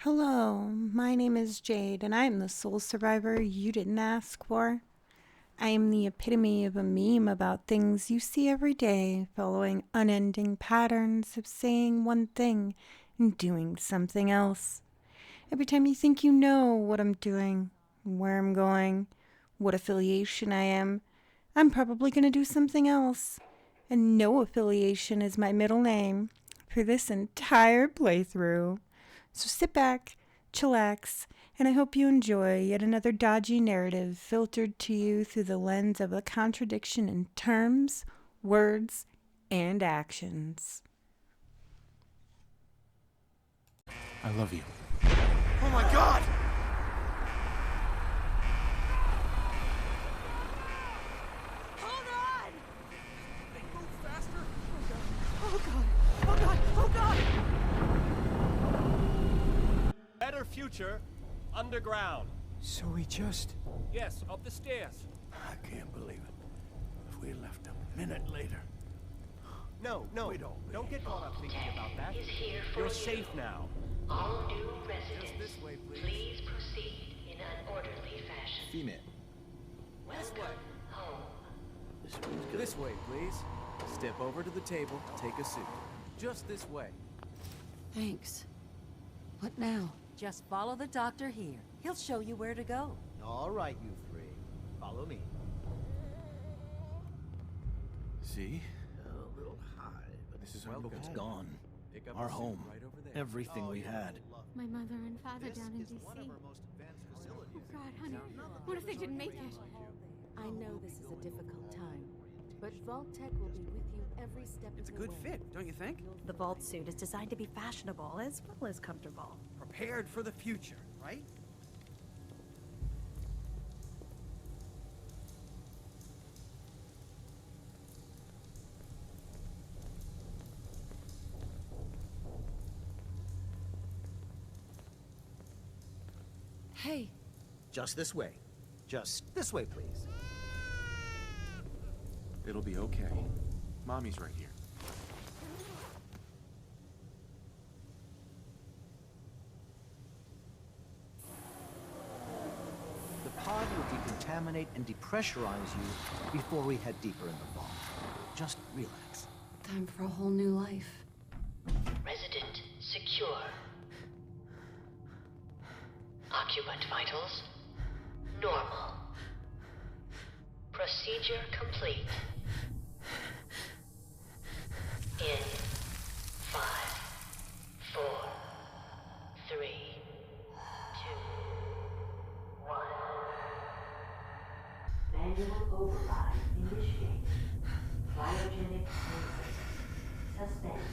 Hello, my name is Jade, and I am the sole survivor you didn't ask for. I am the epitome of a meme about things you see every day, following unending patterns of saying one thing and doing something else. Every time you think you know what I'm doing, where I'm going, what affiliation I am, I'm probably going to do something else. And no affiliation is my middle name for this entire playthrough. So sit back, chillax, and I hope you enjoy yet another dodgy narrative filtered to you through the lens of a contradiction in terms, words, and actions. I love you. Oh my god! Hold on! They move faster! Oh god! Oh god! Oh god! Better future, underground. So we just... Yes, up the stairs. I can't believe it. If we left a minute later. No, don't get caught up thinking about that. Is here for You're you. safe now. All new residents, Just this way, please. please proceed in an orderly fashion. Female. This way. Home. This way, please. Step over to the table, take a seat. Just this way. Thanks. What now? Just follow the doctor here. He'll show you where to go. All right, you three. Follow me. See? A little high, but This is Welcome. our It's gone. Pick up Our the seat home. right over there. Everything we had. My mother and father down in D.C. one of our most advanced facilities. Oh God, honey, what if they didn't make it? I know this is a difficult time, but Vault Tech will be with you every step It's of a the good way. fit, don't you think? The vault suit is designed to be fashionable as well as comfortable. Prepared for the future, right? Hey, Just this way. Just this way, please. It'll be okay. Mommy's right here. The pod will decontaminate and depressurize you before we head deeper in the vault. Just relax. time for a whole new life. Resident secure. Occupant vitals normal. Procedure complete. In 5, 4, 3, 2, 1. Manual override initiated. Cryogenic process suspended.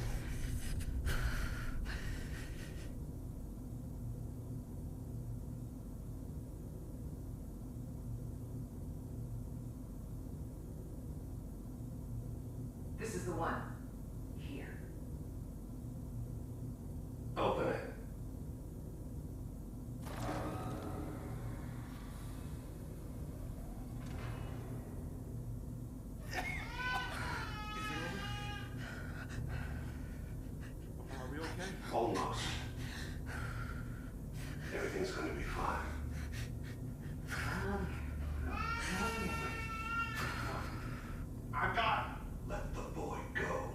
This is the one. Here. Open it. Are we okay? Almost. Everything's going to be fine. I got it. Let the boy go.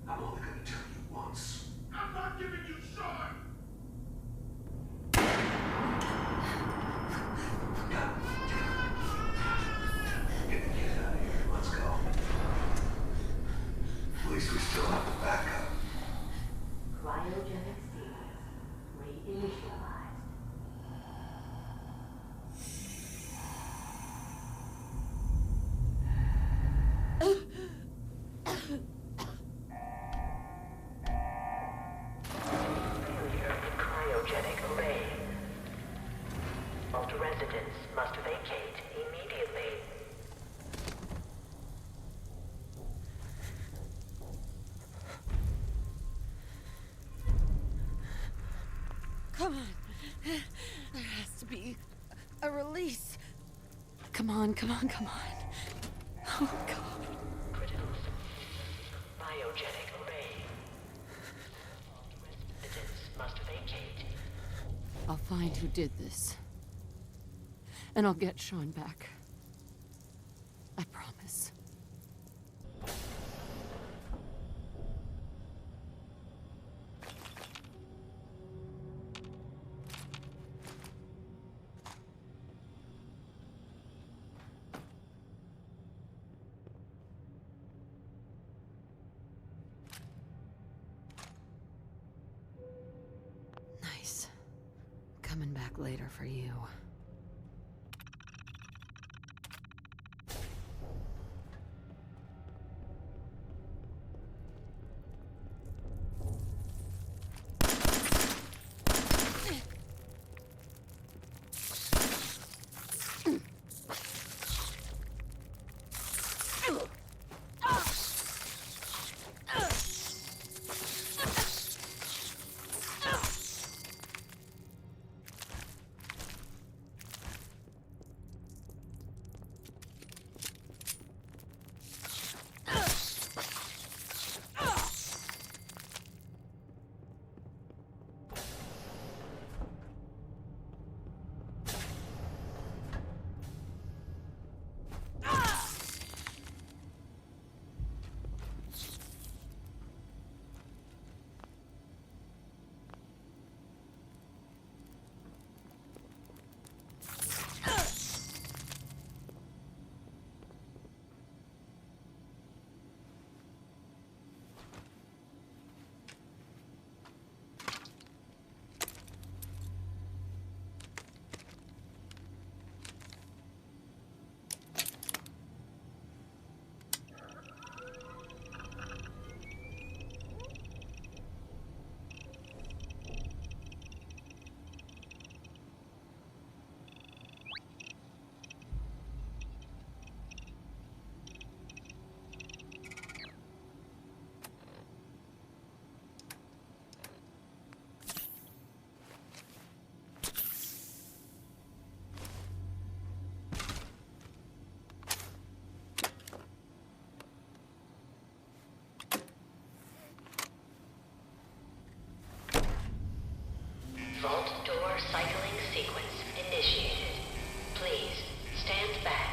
I'm only going to tell you once. I'm not giving you short. Get the kid out of here. Let's go. At least we still have the backup. Cryogenic seeds reinitialized. Failure in cryogenic array. Vault residents must vacate immediately. Come on. There has to be a release. Come on, come on, come on. Oh God. Critical biogenic array. Residents must vacate I'll find who did this. And I'll get Sean back. I promise. Nice. Coming back later for you. Vault door cycling sequence initiated. Please stand back.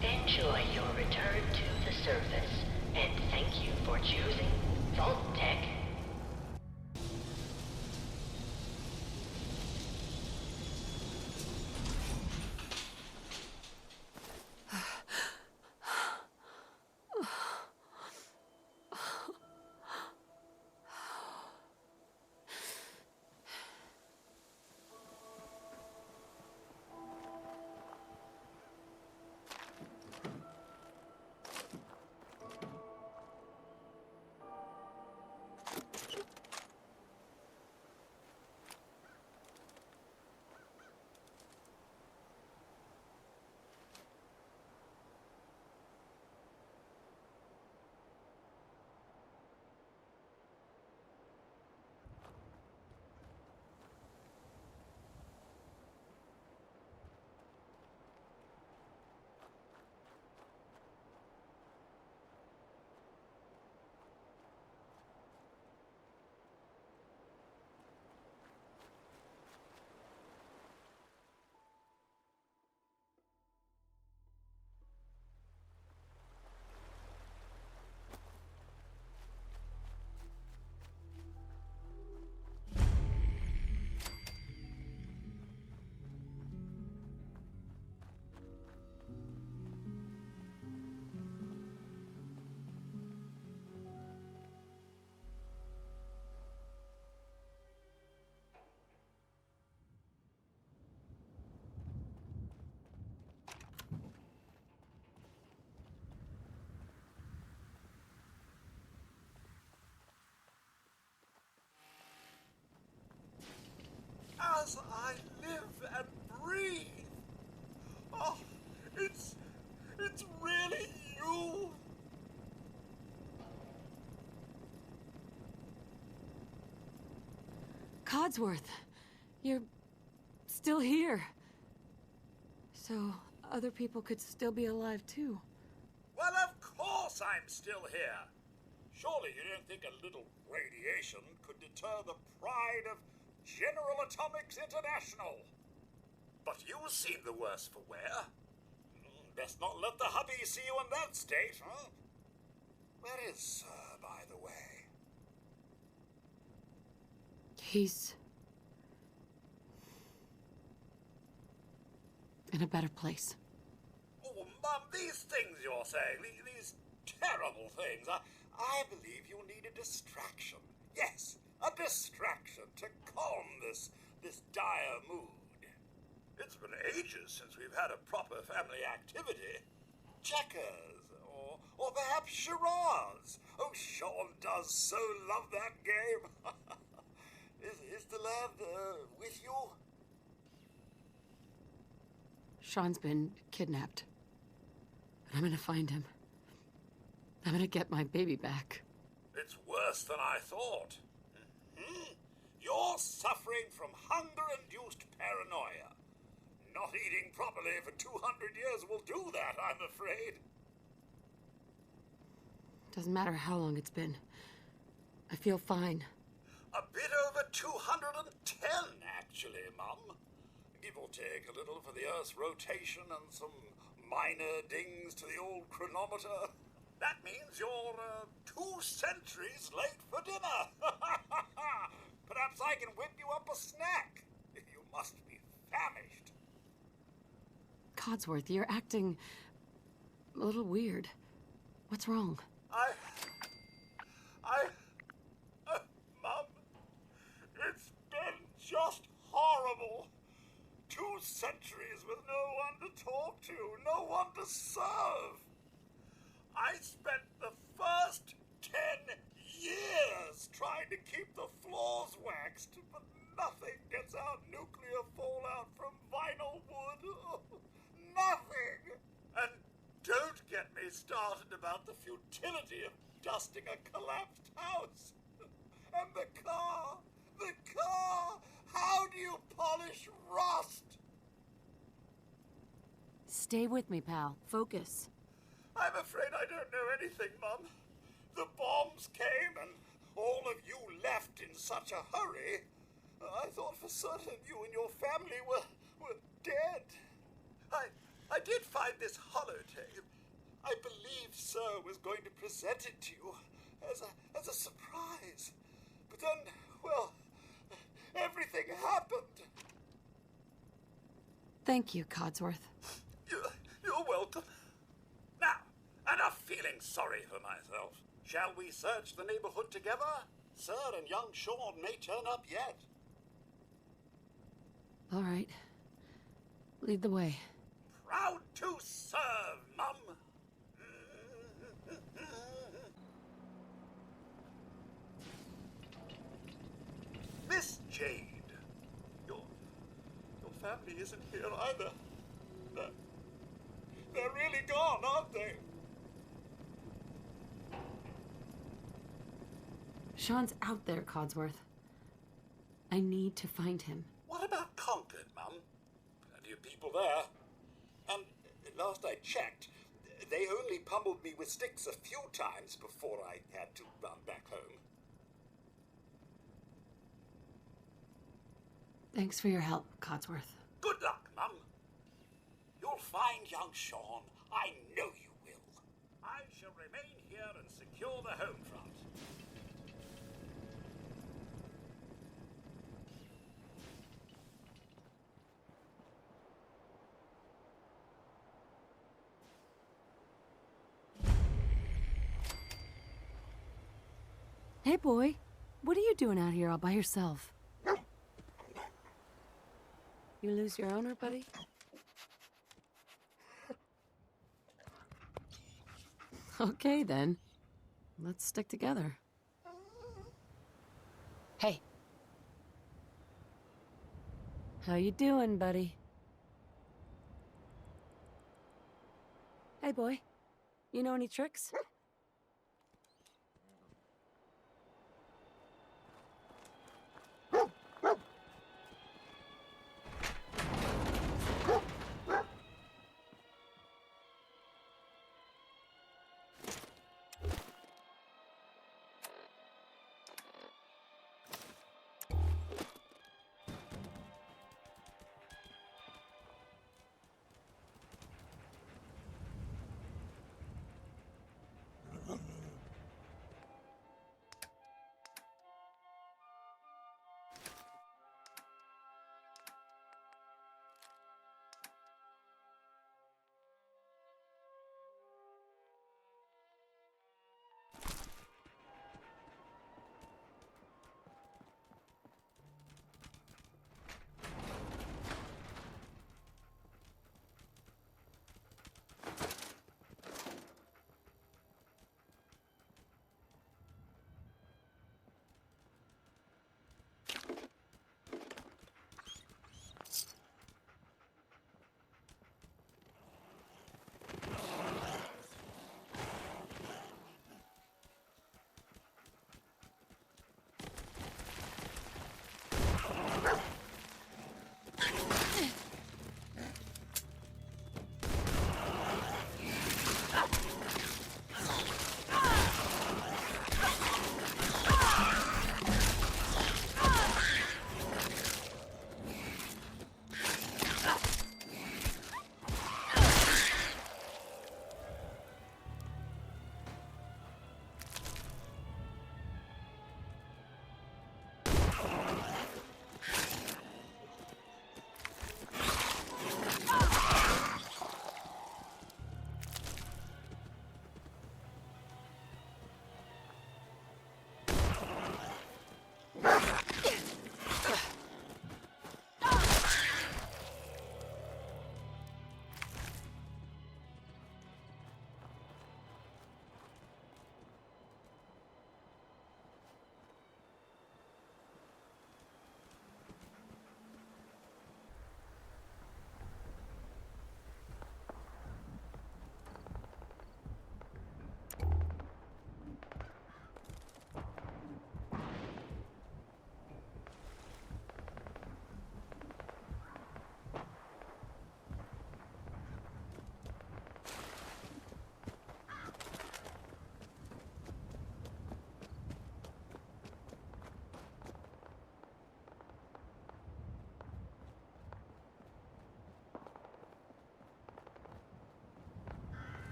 Enjoy your return to the surface, and thank you for choosing Vault Tech. Codsworth, you're still here. So other people could still be alive too. Well, of course I'm still here. Surely you don't think a little radiation could deter the pride of General Atomics International? But you seem the worse for wear. Best not let the hubby see you in that state, huh? Where is Sir, by the way? He's in a better place. Oh, Mum, these things you're saying, these terrible things, I believe you need a distraction. Yes, a distraction to calm this dire mood. It's been ages since we've had a proper family activity. Checkers, or perhaps charades. Oh, Sean does so love that game. Is the lad with you? Sean's been kidnapped. But I'm gonna find him. I'm gonna get my baby back. It's worse than I thought. You're suffering from hunger-induced paranoia. Not eating properly for 200 years will do that, I'm afraid. Doesn't matter how long it's been. I feel fine. A bit over 210, actually, Mum. Give or take a little for the Earth's rotation and some minor dings to the old chronometer. That means you're 2 centuries late for dinner. Perhaps I can whip you up a snack. You must be famished. Codsworth, you're acting a little weird. What's wrong? Mum, it's been just horrible. 2 centuries with no one to talk to, no one to serve. I spent the first 10 years trying to keep the floors waxed, but nothing gets out nuclear fallout from vinyl wood. Nothing! And don't get me started about the futility of dusting a collapsed house. And the car! How do you polish rust? Stay with me, pal. Focus. I'm afraid I don't know anything, Mum. The bombs came and all of you left in such a hurry. I thought for certain you and your family were dead. I did find this holotape. I believed Sir was going to present it to you as a surprise. But then, well, everything happened. Thank you, Codsworth. You're welcome. Now, enough feeling sorry for myself. Shall we search the neighborhood together? Sir and young Sean may turn up yet. All right. Lead the way. Proud to serve, Mum. Miss Jade, your family isn't here either. They're really gone, aren't they? Sean's out there, Codsworth. I need to find him. What about Concord, Mum? Plenty of people there. And last I checked, they only pummeled me with sticks a few times before I had to run back home. Thanks for your help, Codsworth. Good luck, Mum. You'll find young Sean. I know you will. I shall remain here and secure the home front. Hey, boy. What are you doing out here all by yourself? You lose your owner, buddy? Okay, then. Let's stick together. Hey. How you doing, buddy? Hey, boy. You know any tricks?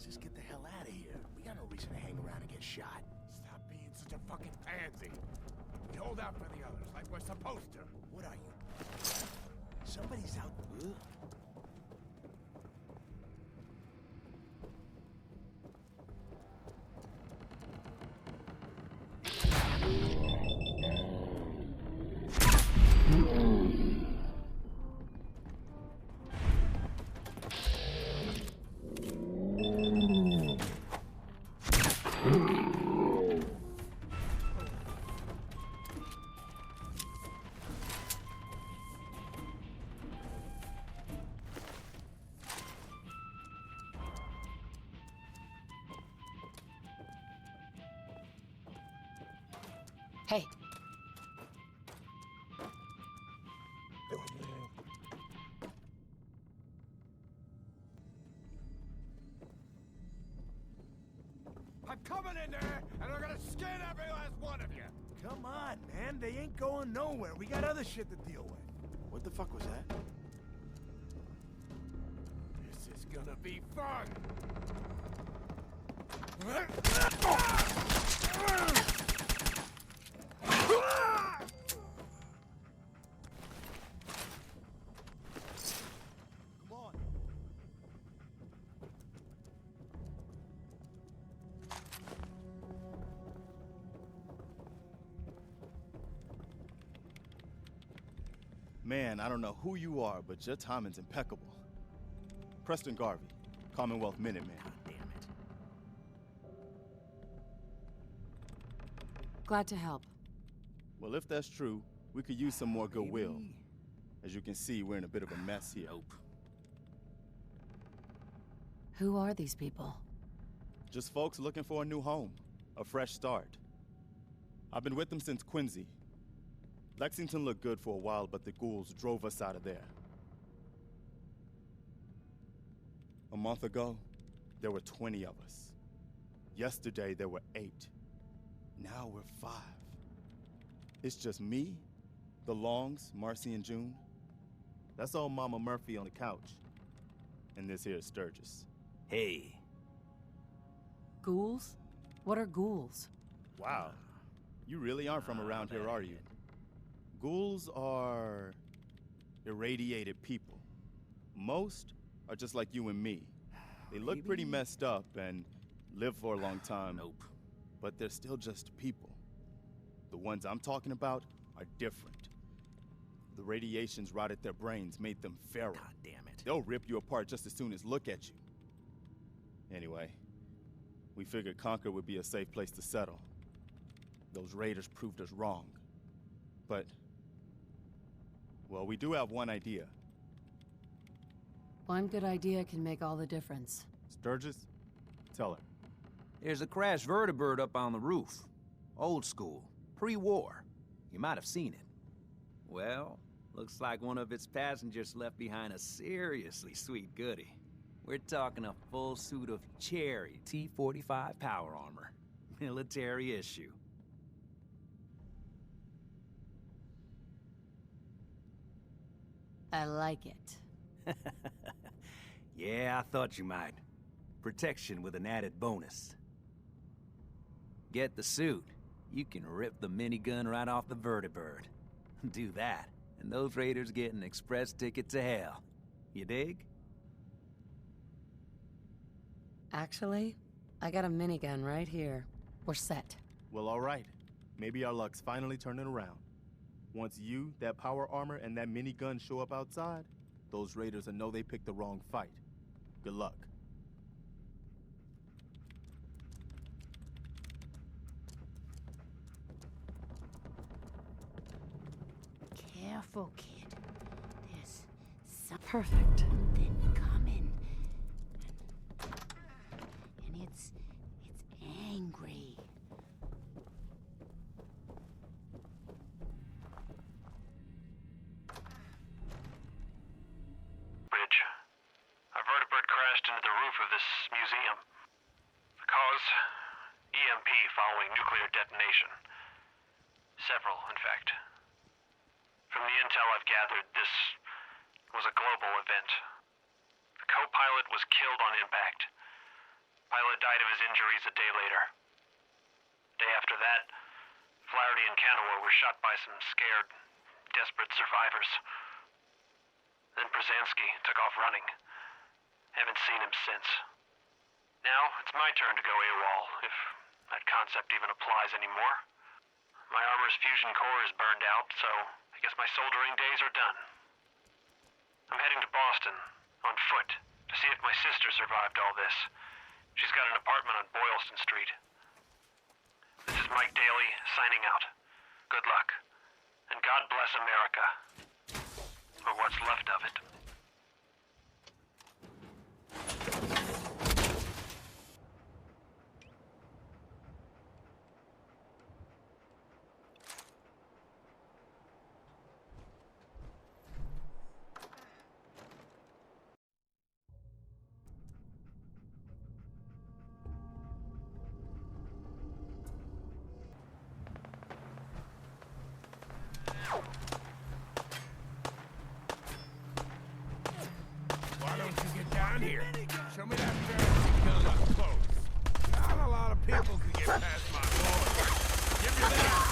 Just get the hell out of here. We got no reason to hang around and get shot. Stop being such a fucking pansy. We hold out for the others like we're supposed to. What are you? Somebody's out. Ugh. Hey. I'm coming in there, and I'm gonna skin every last one of you. Come on, man. They ain't going nowhere. We got other shit to deal with. What the fuck was that? This is gonna be fun. Man, I don't know who you are, but your timing's impeccable. Preston Garvey, Commonwealth Minuteman. God damn it. Glad to help. Well, if that's true, we could use some more goodwill. As you can see, we're in a bit of a mess here. Nope. Who are these people? Just folks looking for a new home, a fresh start. I've been with them since Quincy. Lexington looked good for a while, but the ghouls drove us out of there. A month ago, there were 20 of us. Yesterday, there were 8. Now we're 5. It's just me, the Longs, Marcy and June. That's old Mama Murphy on the couch. And this here is Sturgis. Hey. Ghouls? What are ghouls? Wow. You really aren't from around here, are you? Ghouls are irradiated people. Most are just like you and me. They look pretty messed up and live for a long time. Nope. But they're still just people. The ones I'm talking about are different. The radiations rotted their brains, made them feral. God damn it. They'll rip you apart just as soon as look at you. Anyway, we figured Concord would be a safe place to settle. Those raiders proved us wrong. But, well, we do have one idea. One good idea can make all the difference. Sturgis, tell her. There's a crashed vertibird up on the roof. Old school, pre-war. You might have seen it. Well, looks like one of its passengers left behind a seriously sweet goodie. We're talking a full suit of cherry T-45 power armor. Military issue. I like it. Yeah, I thought you might. Protection with an added bonus. Get the suit. You can rip the minigun right off the vertibird. Do that, and those raiders get an express ticket to hell. You dig? Actually, I got a minigun right here. We're set. Well, all right. Maybe our luck's finally turning around. Once you, that power armor, and that minigun show up outside, those raiders will know they picked the wrong fight. Good luck. Careful, kid. There's something Perfect. coming. And it's angry. Bridge. A vertibird crashed into the roof of this museum. The cause? EMP following nuclear detonation. Several, in fact. From the intel I've gathered, this was a global event. The co-pilot was killed on impact. Pilot died of his injuries a day later. Day after that, Flaherty and Canaway were shot by some scared, desperate survivors. Then Brzezinski took off running. Haven't seen him since. Now, it's my turn to go AWOL, if that concept even applies anymore. My armor's fusion core is burned out, so I guess my soldering days are done. I'm heading to Boston, on foot, to see if my sister survived all this. She's got an apartment on Boylston Street. This is Mike Daly, signing out. Good luck. And God bless America. Or what's left of it. Why don't you get down here? Show me that fancy gun up close. Not a lot of people can get past my boy. Give me that!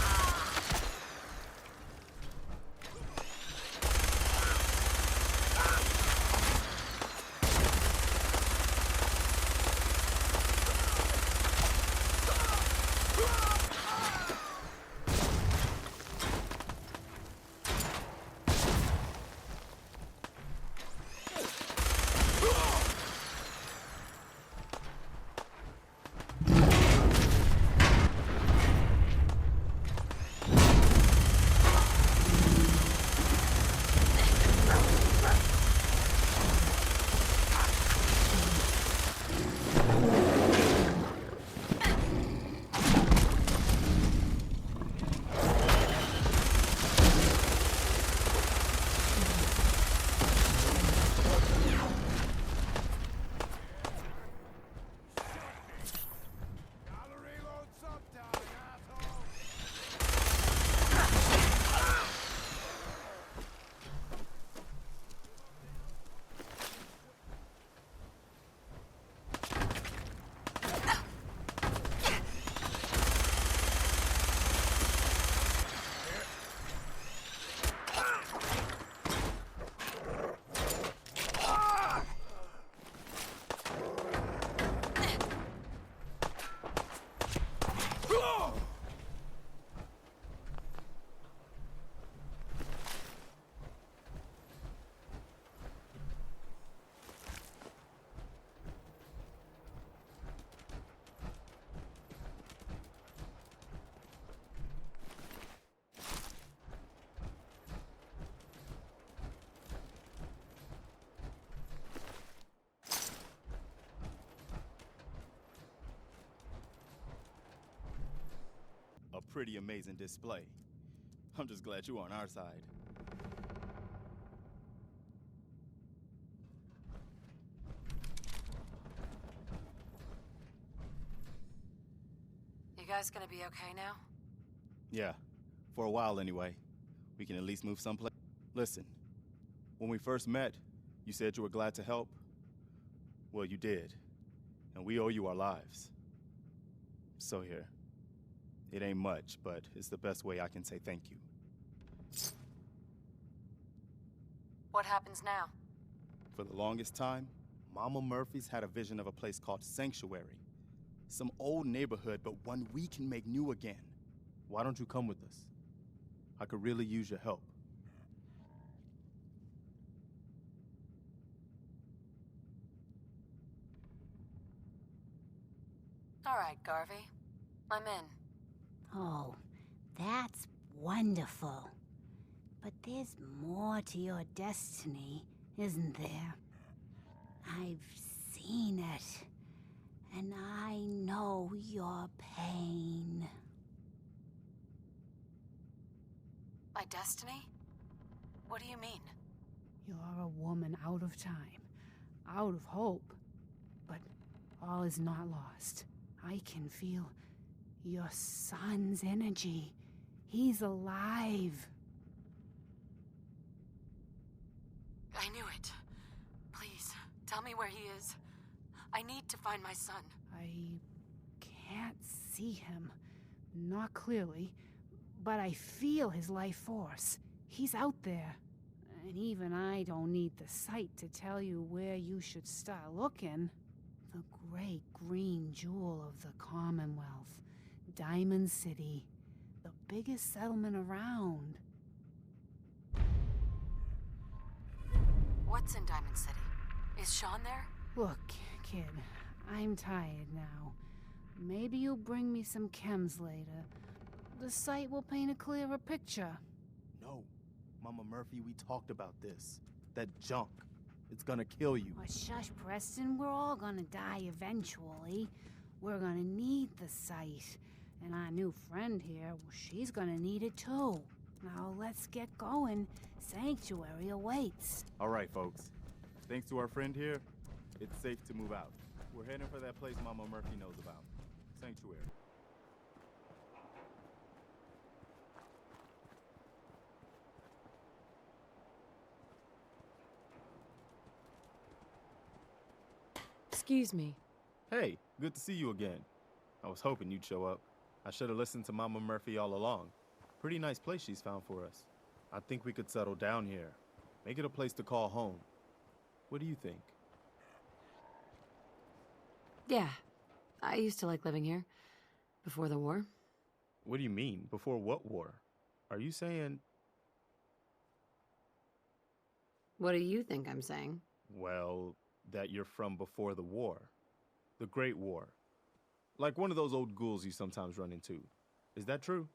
A pretty amazing display. I'm just glad you're on our side. You guys gonna be okay now? Yeah, for a while anyway. We can at least move someplace. Listen, when we first met, you said you were glad to help. Well, you did. And we owe you our lives. So here. It ain't much, but it's the best way I can say thank you. What happens now? For the longest time, Mama Murphy's had a vision of a place called Sanctuary. Some old neighborhood, but one we can make new again. Why don't you come with us? I could really use your help. All right, Garvey. I'm in. Oh, that's wonderful. But there's more to your destiny, isn't there? I've seen it, and I know your pain. My destiny? What do you mean? You're a woman out of time, out of hope. But all is not lost. I can feel your son's energy. He's alive. I knew it. Please, tell me where he is. I need to find my son. I can't see him. Not clearly, but I feel his life force. He's out there. And even I don't need the sight to tell you where you should start looking. The great green jewel of the Commonwealth. Diamond City. The biggest settlement around. What's in Diamond City? Is Sean there? Look, kid, I'm tired now. Maybe you'll bring me some chems later. The site will paint a clearer picture. No, Mama Murphy, we talked about this. That junk. It's gonna kill you. Oh, shush, Preston. We're all gonna die eventually. We're gonna need the site. And our new friend here, well, she's gonna need it too. Now let's get going. Sanctuary awaits. All right, folks. Thanks to our friend here, it's safe to move out. We're heading for that place Mama Murphy knows about. Sanctuary. Excuse me. Hey, good to see you again. I was hoping you'd show up. I should have listened to Mama Murphy all along. Pretty nice place she's found for us. I think we could settle down here. Make it a place to call home. What do you think? Yeah. I used to like living here. Before the war. What do you mean? Before what war? Are you saying... What do you think I'm saying? Well, that you're from before the war. The Great War. Like one of those old ghouls you sometimes run into. Is that true?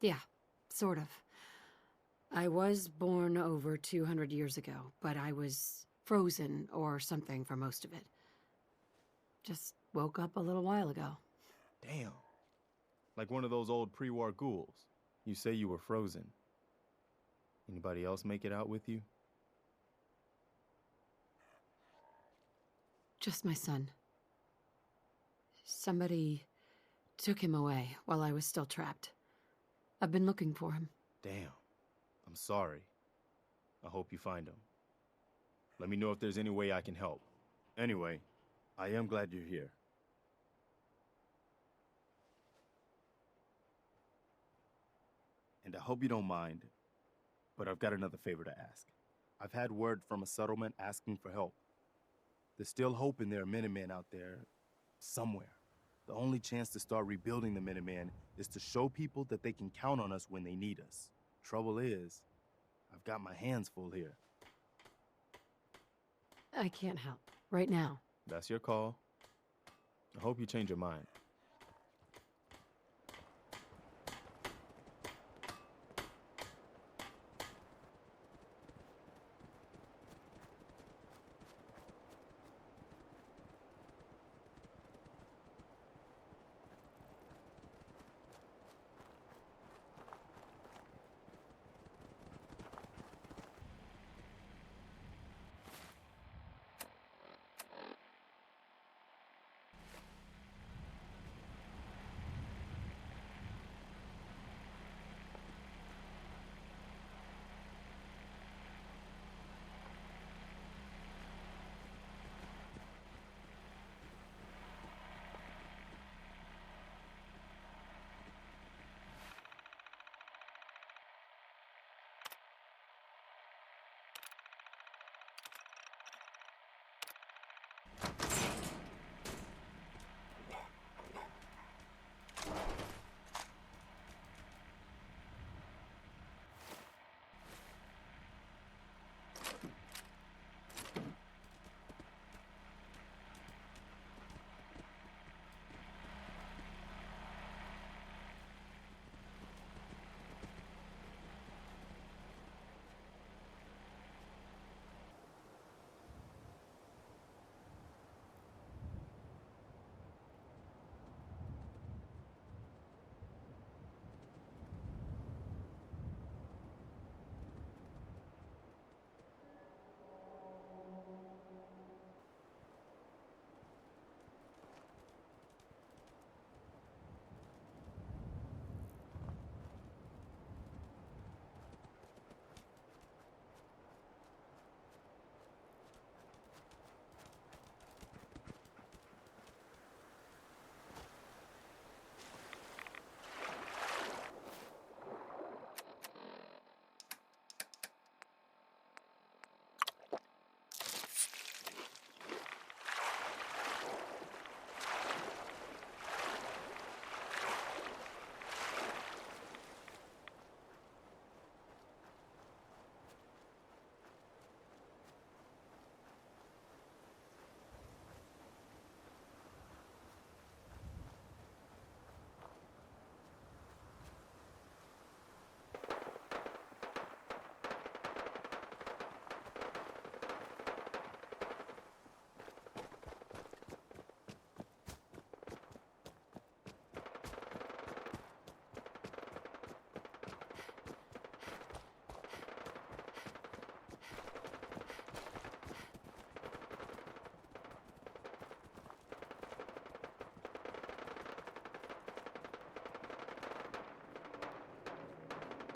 Yeah, sort of. I was born over 200 years ago, but I was frozen or something for most of it. Just woke up a little while ago. Damn. Like one of those old pre-war ghouls. You say you were frozen. Anybody else make it out with you? Just my son. Somebody took him away while I was still trapped. I've been looking for him. Damn. I'm sorry. I hope you find him. Let me know if there's any way I can help. Anyway, I am glad you're here. And I hope you don't mind, but I've got another favor to ask. I've had word from a settlement asking for help. There's still hope in there are Minutemen out there somewhere. The only chance to start rebuilding the Minutemen is to show people that they can count on us when they need us. Trouble is, I've got my hands full here. I can't help. Right now. That's your call. I hope you change your mind.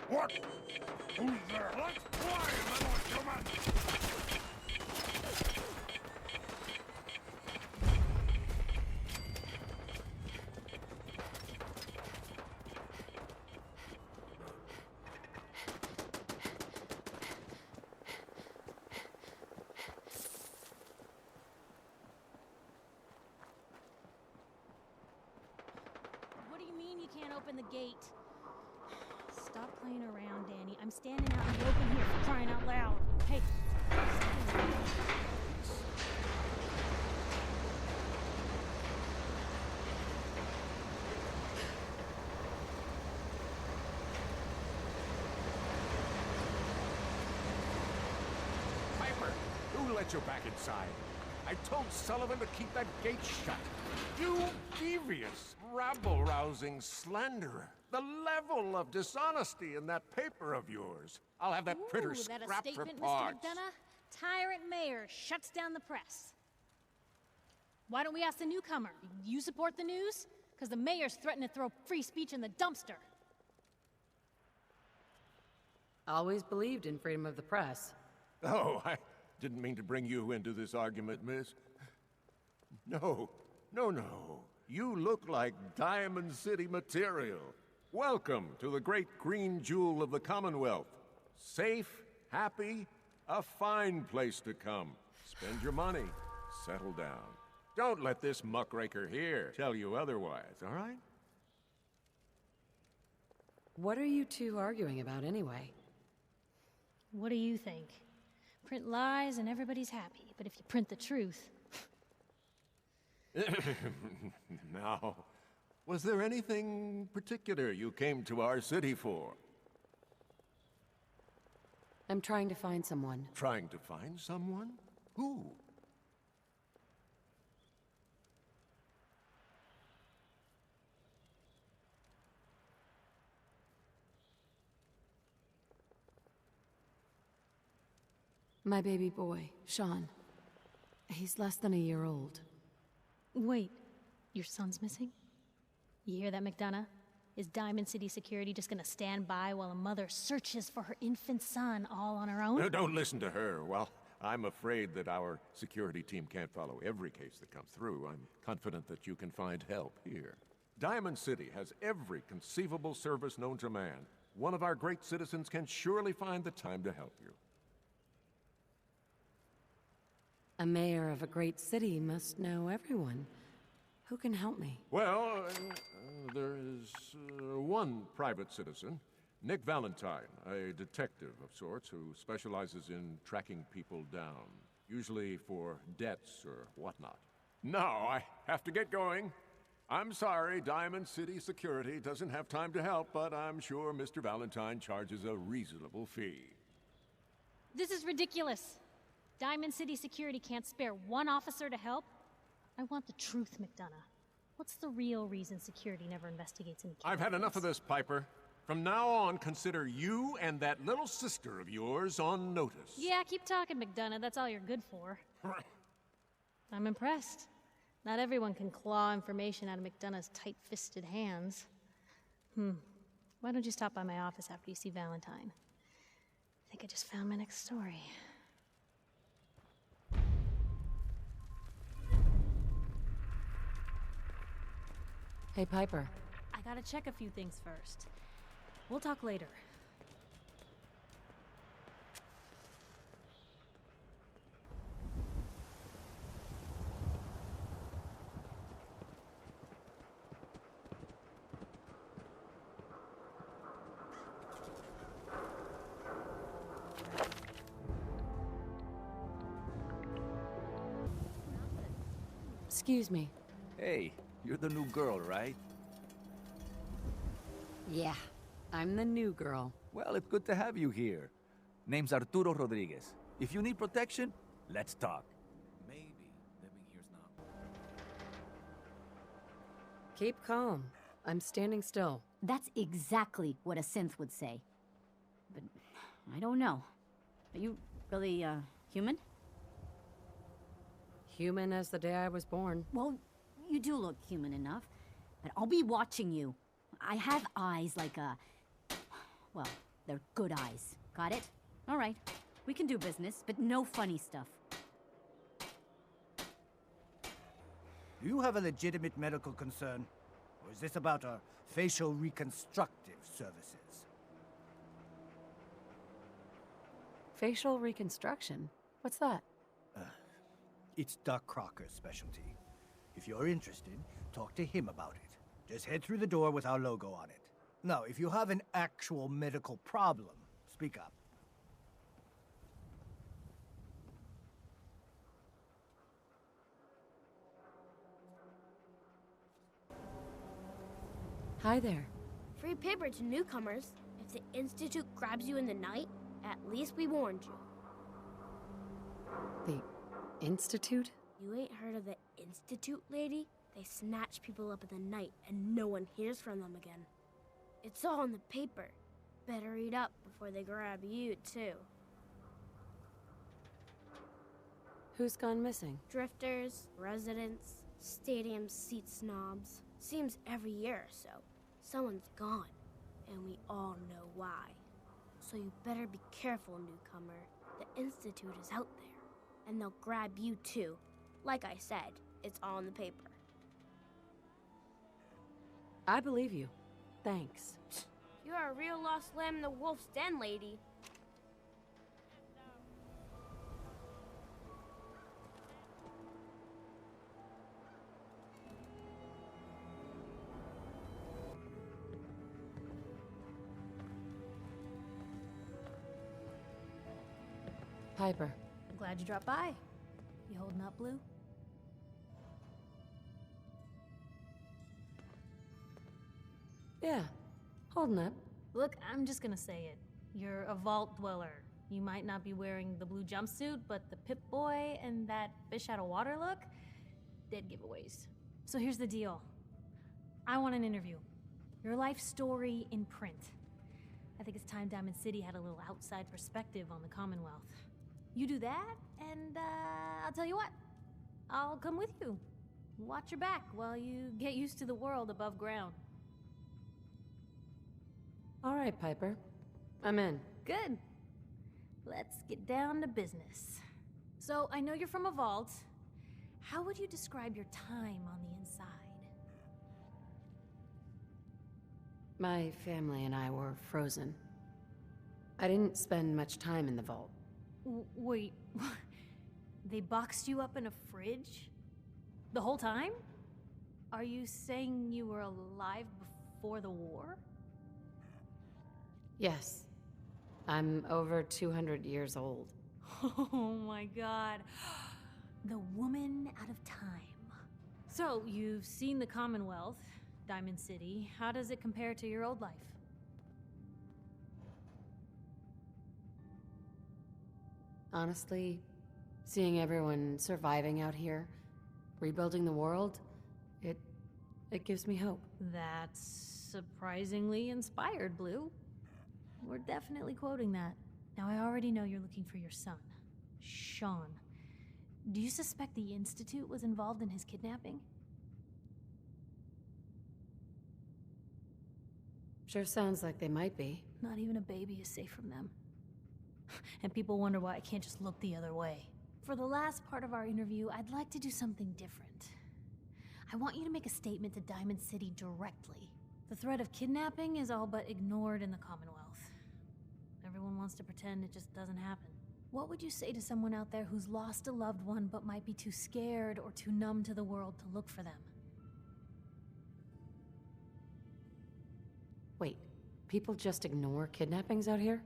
What? Who's there? Let's fly, little human! What do you mean you can't open the gate? Stop playing around, Danny. I'm standing out in the open here for crying out loud. Hey. Piper, who let you back inside? I told Sullivan to keep that gate shut. You devious, rabble-rousing slanderer. The level of dishonesty in that paper of yours. I'll have that printer Is that a scrapped for statement, Mr. parts. McDonough? Tyrant mayor shuts down the press. Why don't we ask the newcomer? You support the news? Because the mayor's threatening to throw free speech in the dumpster. Always believed in freedom of the press. Oh, I didn't mean to bring you into this argument, miss. No. You look like Diamond City material. Welcome to the great green jewel of the Commonwealth. Safe, happy, a fine place to come. Spend your money, settle down. Don't let this muckraker here tell you otherwise, all right? What are you two arguing about anyway? What do you think? Print lies and everybody's happy, but if you print the truth... Now, was there anything particular you came to our city for? I'm trying to find someone. Trying to find someone? Who? My baby boy, Sean. He's less than a year old. Wait, your son's missing? You hear that, McDonough? Is Diamond City Security just gonna stand by while a mother searches for her infant son all on her own? No, don't listen to her. Well, I'm afraid that our security team can't follow every case that comes through. I'm confident that you can find help here. Diamond City has every conceivable service known to man. One of our great citizens can surely find the time to help you. A mayor of a great city must know everyone. Who can help me? Well, there is one private citizen, Nick Valentine, a detective of sorts who specializes in tracking people down, usually for debts or whatnot. Now, I have to get going. I'm sorry, Diamond City Security doesn't have time to help, but I'm sure Mr. Valentine charges a reasonable fee. This is ridiculous. Diamond City Security can't spare one officer to help? I want the truth, McDonough. What's the real reason security never investigates any cases? I've had enough of this, Piper. From now on, consider you and that little sister of yours on notice. Yeah, keep talking, McDonough. That's all you're good for. I'm impressed. Not everyone can claw information out of McDonough's tight-fisted hands. Why don't you stop by my office after you see Valentine? I think I just found my next story. Hey, Piper. I gotta check a few things first. We'll talk later. Excuse me. Hey, you're the new girl, right? Yeah, I'm the new girl. Well, it's good to have you here. Name's Arturo Rodriguez. If you need protection, let's talk. Maybe living here's not... Keep calm. I'm standing still. That's exactly what a synth would say. But I don't know. Are you really, human? Human as the day I was born. Well, you do look human enough. But I'll be watching you. I have eyes like a... well, They're good eyes. Got it? All right. We can do business, but no funny stuff. Do you have a legitimate medical concern? Or is this about our facial reconstructive services? Facial reconstruction? What's that? It's Doc Crocker's specialty. If you're interested, talk to him about it. Just head through the door with our logo on it. Now, if you have an actual medical problem, speak up. Hi there. Free paper to newcomers. If the Institute grabs you in the night, at least we warned you. The Institute? You ain't heard of the Institute, lady? They snatch people up in the night and no one hears from them again. It's all in the paper. Better read up before they grab you, too. Who's gone missing? Drifters, residents, stadium seat snobs. Seems every year or so, someone's gone, and we all know why. So you better be careful, newcomer. The Institute is out there, and they'll grab you too. Like I said, it's all in the paper. I believe you. Thanks. You're a real lost lamb in the wolf's den, lady. Piper. I'm glad you dropped by. You holding up, Blue? Yeah, holding up. Look, I'm just gonna say it. You're a vault dweller. You might not be wearing the blue jumpsuit, but the Pip-Boy and that fish out of water look, dead giveaways. So here's the deal. I want an interview. Your life story in print. I think it's time Diamond City had a little outside perspective on the Commonwealth. You do that, and I'll tell you what. I'll come with you. Watch your back while you get used to the world above ground. All right, Piper. I'm in. Good. Let's get down to business. So, I know you're from a vault. How would you describe your time on the inside? My family and I were frozen. I didn't spend much time in the vault. Wait, they boxed you up in a fridge? The whole time? Are you saying you were alive before the war? Yes. I'm over 200 years old. Oh my god. The woman out of time. So, you've seen the Commonwealth, Diamond City. How does it compare to your old life? Honestly, seeing everyone surviving out here, rebuilding the world, it gives me hope. That's surprisingly inspired, Blue. We're definitely quoting that. Now, I already know you're looking for your son, Sean. Do you suspect the Institute was involved in his kidnapping? Sure sounds like they might be. Not even a baby is safe from them. And people wonder why I can't just look the other way. For the last part of our interview, I'd like to do something different. I want you to make a statement to Diamond City directly. The threat of kidnapping is all but ignored in the Commonwealth. Everyone wants to pretend it just doesn't happen. What would you say to someone out there who's lost a loved one but might be too scared or too numb to the world to look for them? Wait, people just ignore kidnappings out here?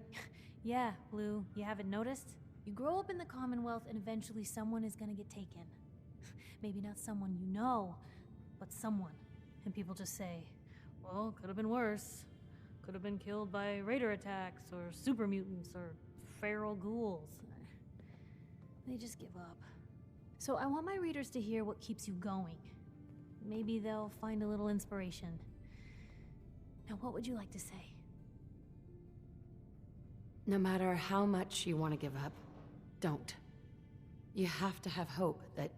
Yeah, Blue, you haven't noticed? You grow up in the Commonwealth and eventually someone is gonna get taken. Maybe not someone you know, but someone. And people just say, well, could have been worse. Could have been killed by raider attacks, or super mutants, or feral ghouls. They just give up. So I want my readers to hear what keeps you going. Maybe they'll find a little inspiration. Now, what would you like to say? No matter how much you want to give up, don't. You have to have hope that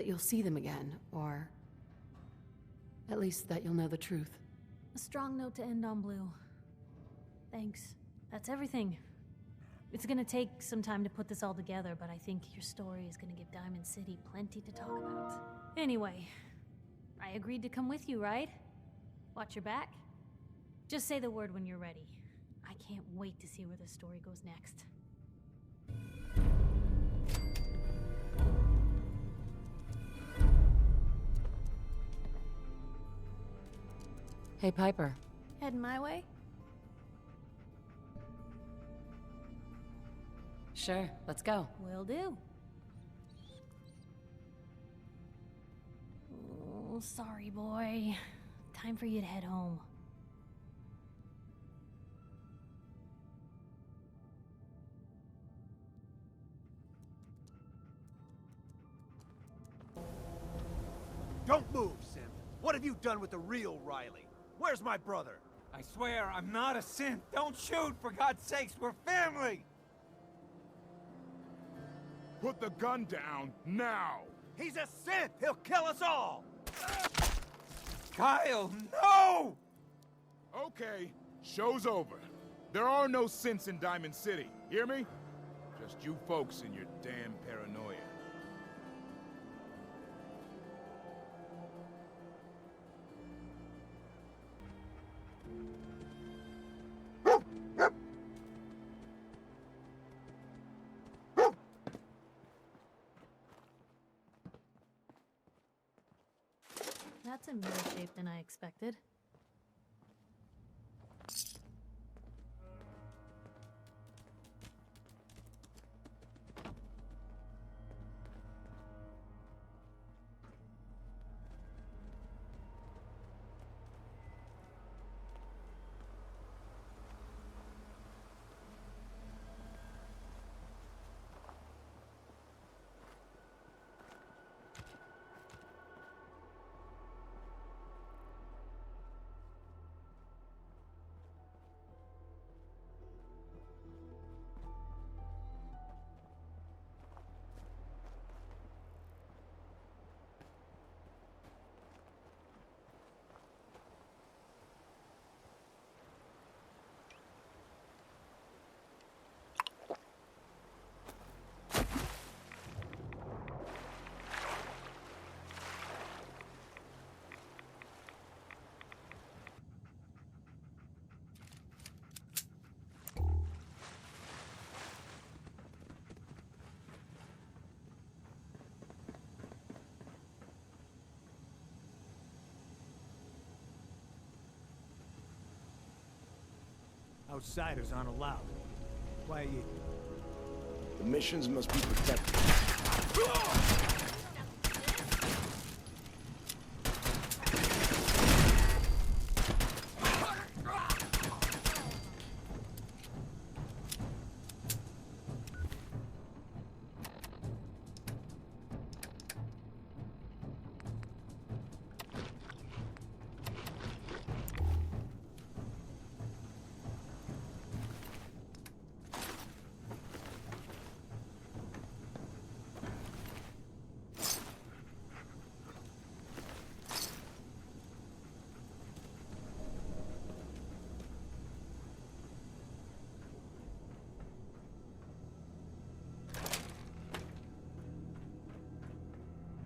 you'll see them again, or at least that you'll know the truth. A strong note to end on, Blue. Thanks. That's everything. It's gonna take some time to put this all together, but I think your story is gonna give Diamond City plenty to talk about. Anyway, I agreed to come with you, right? Watch your back. Just say the word when you're ready. I can't wait to see where the story goes next. Hey, Piper. Heading my way? Sure, let's go. Will do. Oh, sorry, boy. Time for you to head home. Don't move, Sim. What have you done with the real Riley? Where's my brother? I swear, I'm not a synth. Don't shoot, for God's sakes, we're family! Put the gun down, now! He's a synth! He'll kill us all! Kyle, no! Okay, show's over. There are no synths in Diamond City, hear me? Just you folks and your damn paranoia. That's in better shape than I expected. Outsiders aren't allowed. Why are you... The missions must be protected.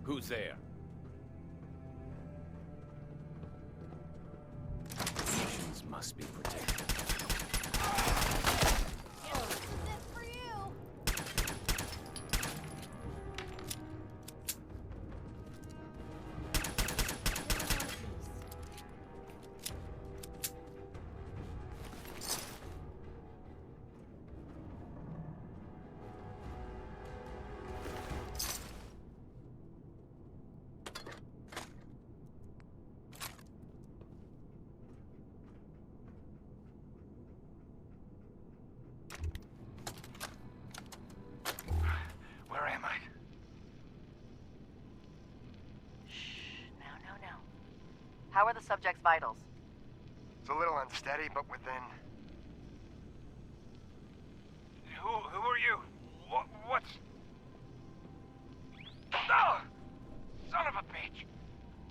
Who's there? Missions must be protected. How are the subject's vitals? It's a little unsteady, but within... Who are you? What's... Ah! Son of a bitch!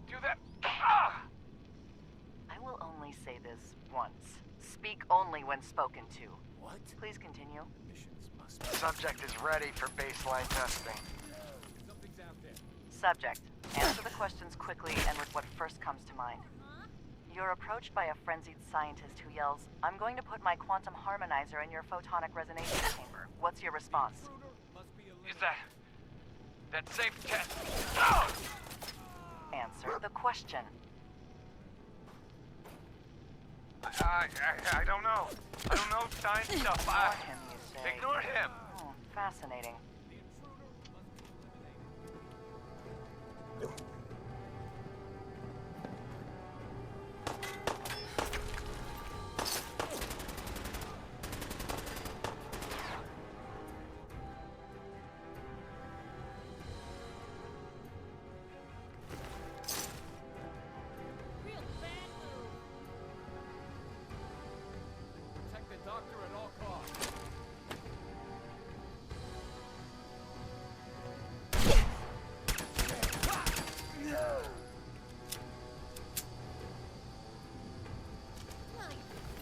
Do that... Ah! I will only say this once. Speak only when when spoken to. What? Please continue. Subject is ready for baseline testing. Subject, answer the questions quickly and with what first comes to mind. You're approached by a frenzied scientist who yells, "I'm going to put my quantum harmonizer in your photonic resonance chamber." What's your response? Is that safe test? Answer the question. I don't know. I don't know science stuff. Ignore him, you say. Ignore him. Oh, fascinating.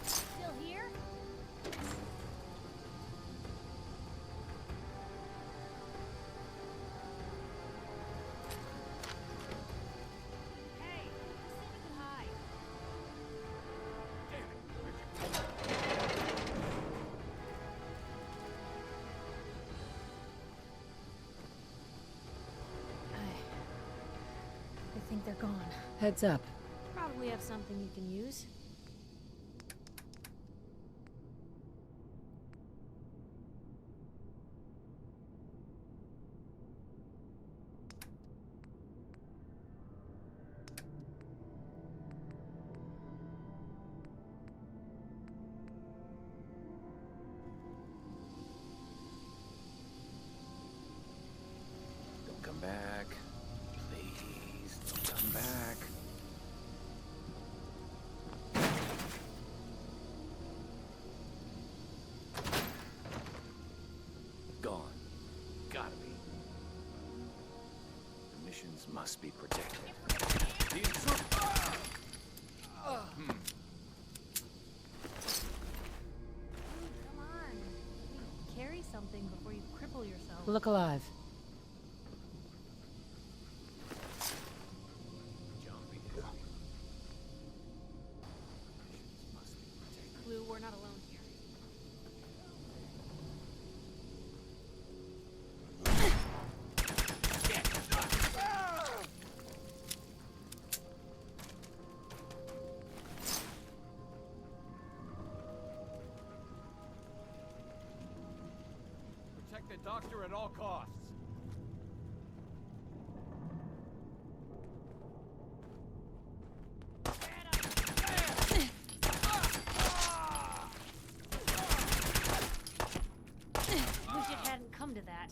Still here? Hey, who said you could hide? I think they're gone. Heads up. Probably have something you can use. Don't come back. Please, don't come back. Gone. Gotta be. The missions must be protected. The intruder! Come on. Carry something before you cripple yourself. Look alive. Blue, we're not alone here. Protect the doctor at all costs. Wish it hadn't come to that.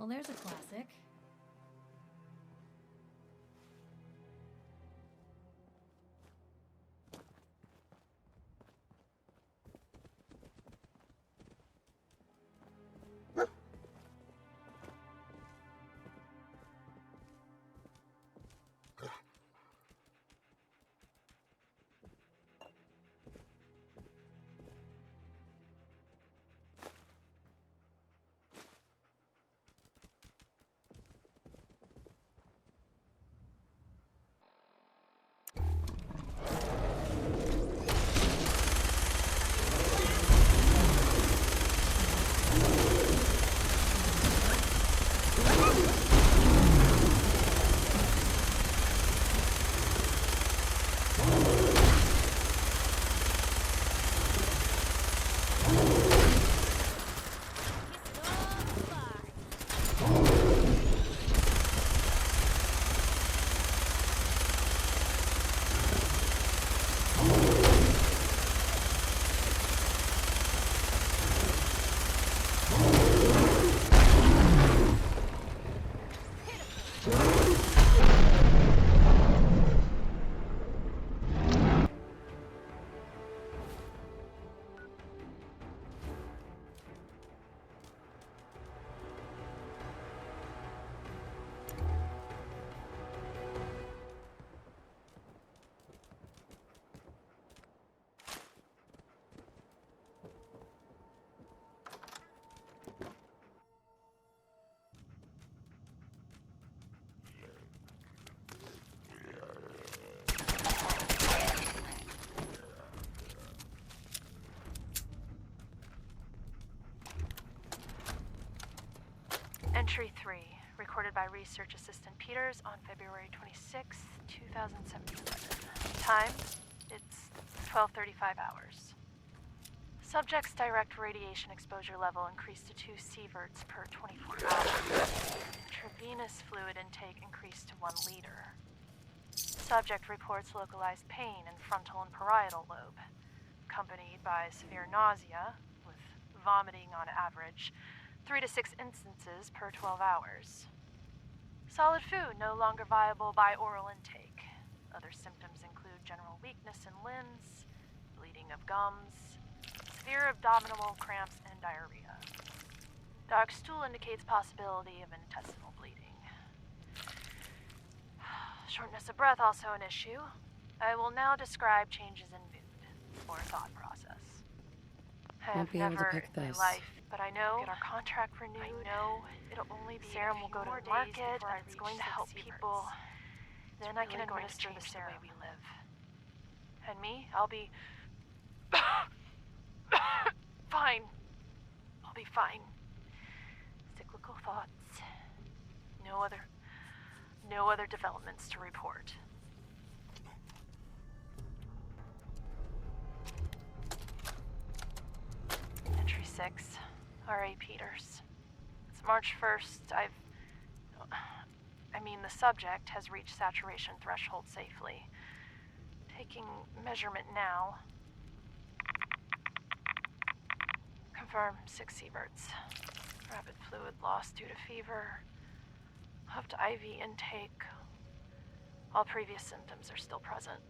Well, there's a classic. Entry 3, recorded by Research Assistant Peters on February 26, 2017. Time, it's 12:35 hours. Subject's direct radiation exposure level increased to 2 sieverts per 24 hours. Intravenous fluid intake increased to 1 liter. Subject reports localized pain in frontal and parietal lobe, accompanied by severe nausea, with vomiting on average 3 to 6 instances per 12 hours. Solid food no longer viable by oral intake. Other symptoms include general weakness in limbs, bleeding of gums, severe abdominal cramps, and diarrhea. Dark stool indicates possibility of intestinal bleeding. Shortness of breath also an issue. I will now describe changes in mood or thought process. I Won't have be able to never pick in my this. life, but I know get our contract renewed. I know it'll only be serum will go to the market, and it's going to help people. Then I can administer the serum. The way we live. And me, I'll be fine. I'll be fine. Cyclical thoughts. No other developments to report. Entry 6, R.A. Peters. It's March 1st. The subject has reached saturation threshold safely. Taking measurement now. Confirm 6 sieverts. Rapid fluid loss due to fever. Upped IV intake. All previous symptoms are still present.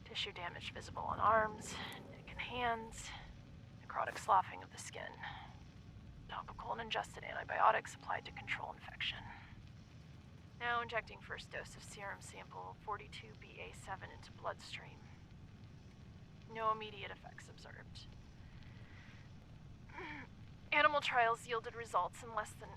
Tissue damage visible on arms, neck and hands. Necrotic sloughing of the skin. Topical and ingested antibiotics applied to control infection. Now injecting first dose of serum sample 42BA7 into bloodstream. No immediate effects observed. Animal trials yielded results in less than...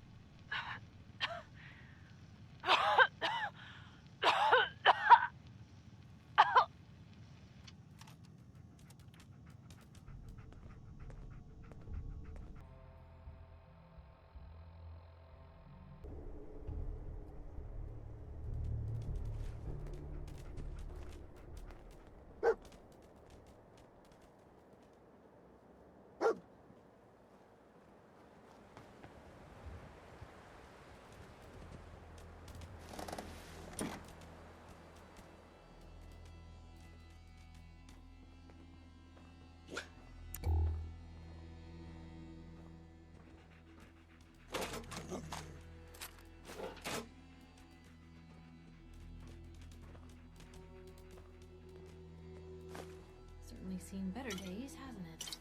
certainly seen better days, hasn't it?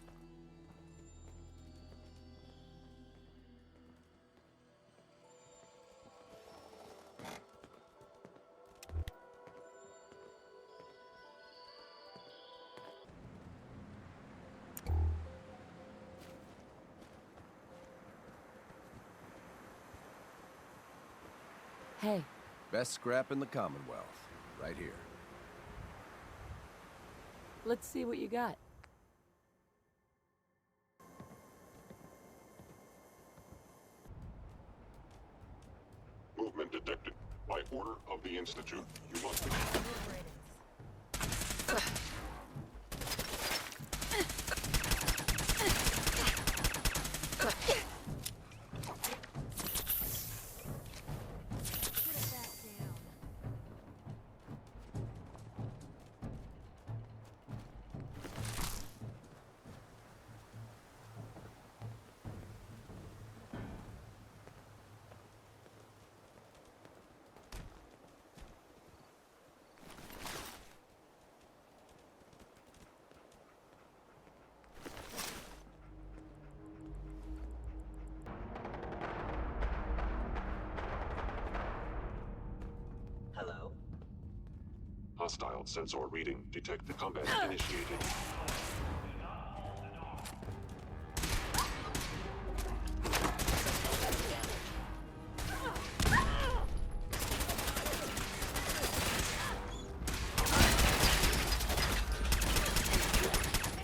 Hey. Best scrap in the Commonwealth. Right here. Let's see what you got. Movement detected. By order of the Institute, you must be... Hello? Hostile sensor reading. Detect the combat initiated.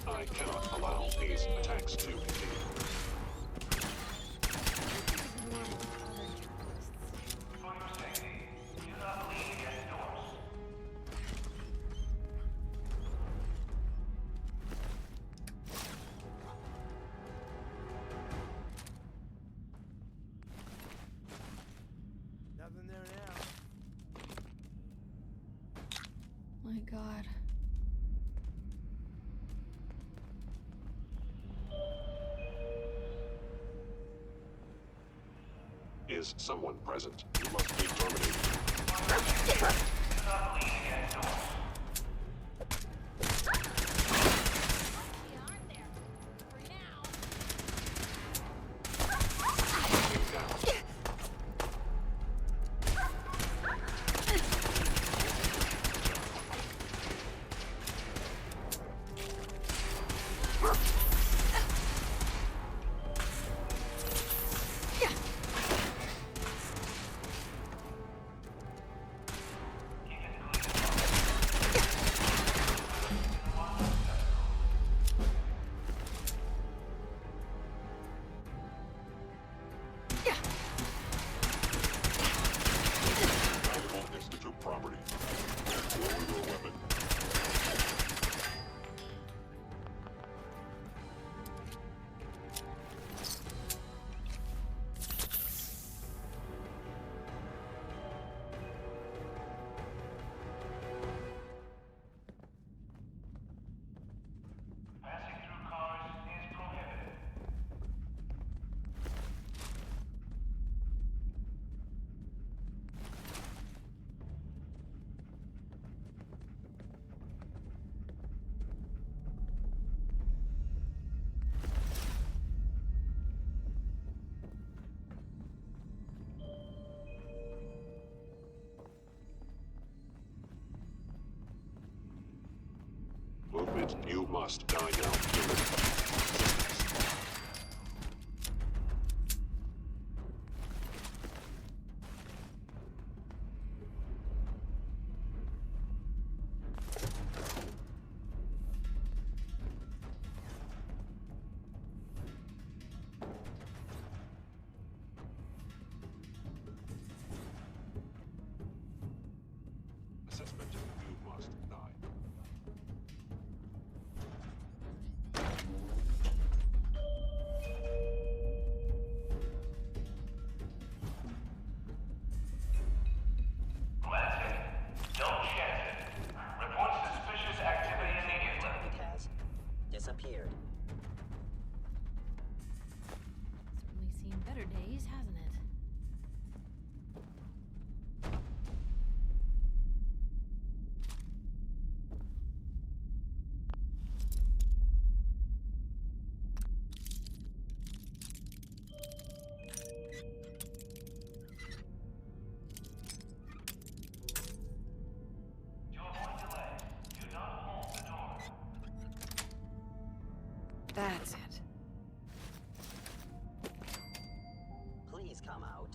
I cannot allow these attacks to continue. Nothing there now. My God. Is someone present? You must be terminated. Institute property. Lower your weapon. Movement, you must die now. Assessment, you must die. Disappeared. Certainly seen better days, hasn't it? That's it. Please come out.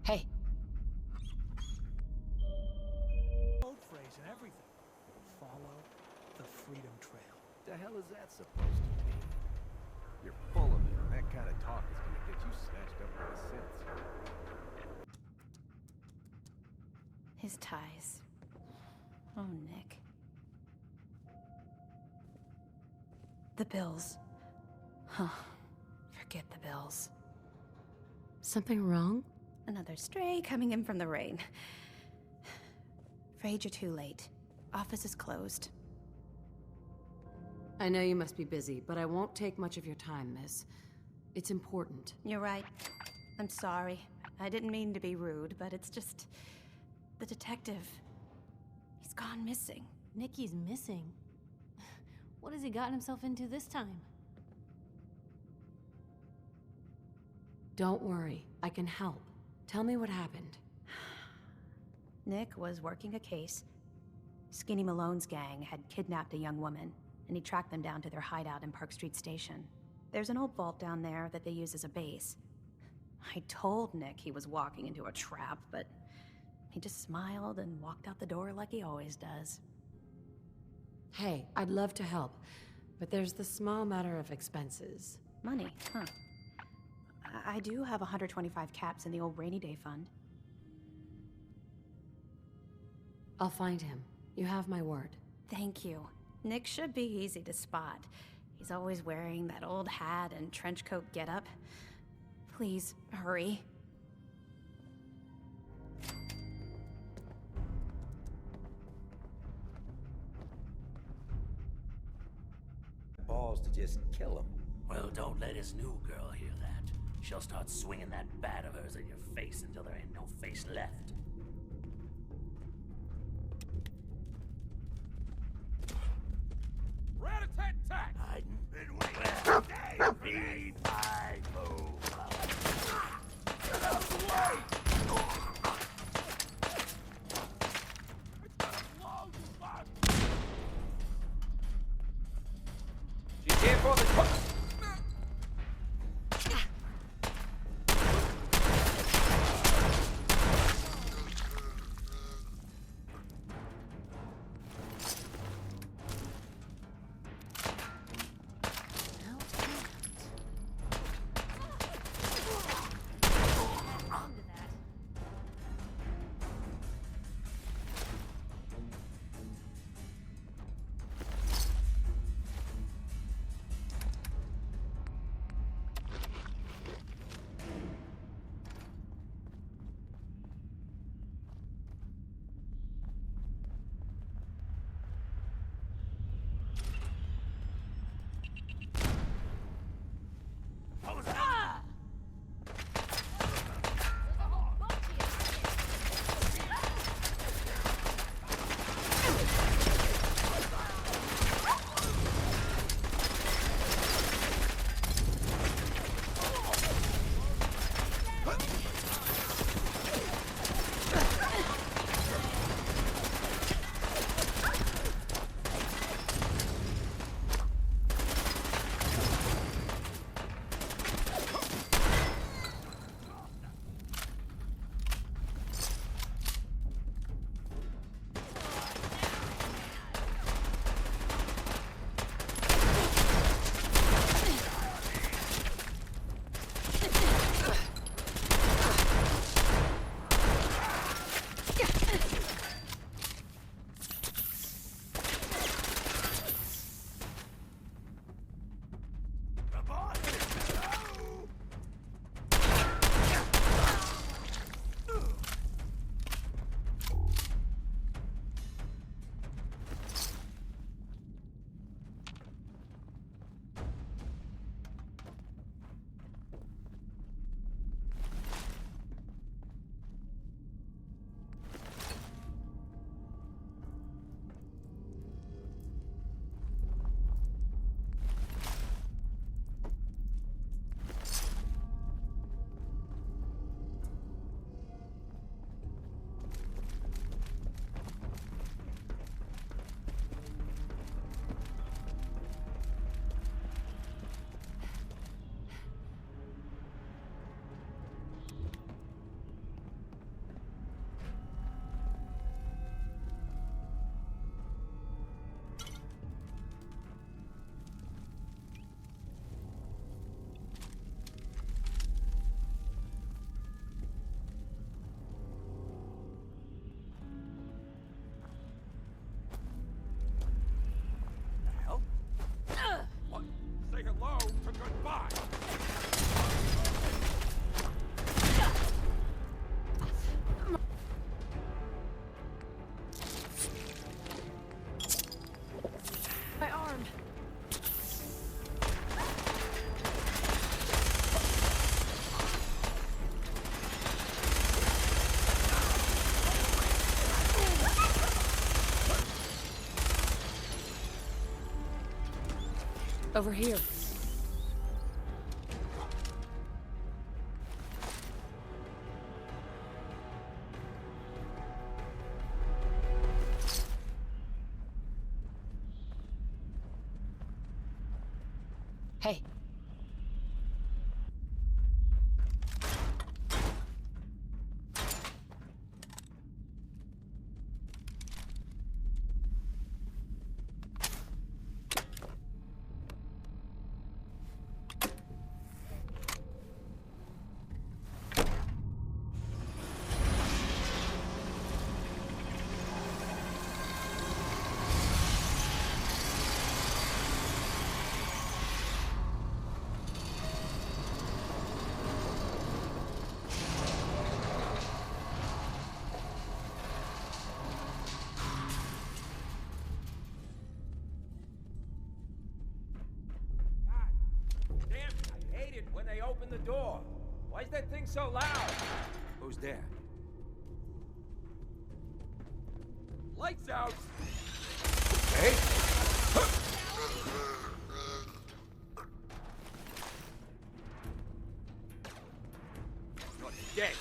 Hey. Code phrase and everything. Follow the Freedom Trail. The hell is that supposed to mean? You're full of it, and that kind of talk is gonna get you snatched up by the synths. His ties. Oh, Nick. The bills. Huh. Forget the bills. Something wrong? Another stray coming in from the rain. Afraid you're too late. Office is closed. I know you must be busy, but I won't take much of your time, miss. It's important. You're right. I'm sorry. I didn't mean to be rude, but it's just... the detective. He's gone missing. Nicky's missing? What has he gotten himself into this time? Don't worry, I can help. Tell me what happened. Nick was working a case. Skinny Malone's gang had kidnapped a young woman, and he tracked them down to their hideout in Park Street Station. There's an old vault down there that they use as a base. I told Nick he was walking into a trap, but he just smiled and walked out the door like he always does. Hey, I'd love to help, but there's the small matter of expenses. Money, huh? I do have 125 caps in the old rainy day fund. I'll find him. You have my word. Thank you. Nick should be easy to spot. He's always wearing that old hat and trench coat getup. Please, hurry. Balls to just kill him. Well, don't let his new girl hear that. She'll start swinging that bat of hers in your face until there ain't no face left. Rat-a-tat-tat! Hiding? Been waiting. Feed my move. Get out of the way! She's here for the... Over here. Hey. When they open the door. Why is that thing so loud? Who's there? Lights out! Hey! You're dead.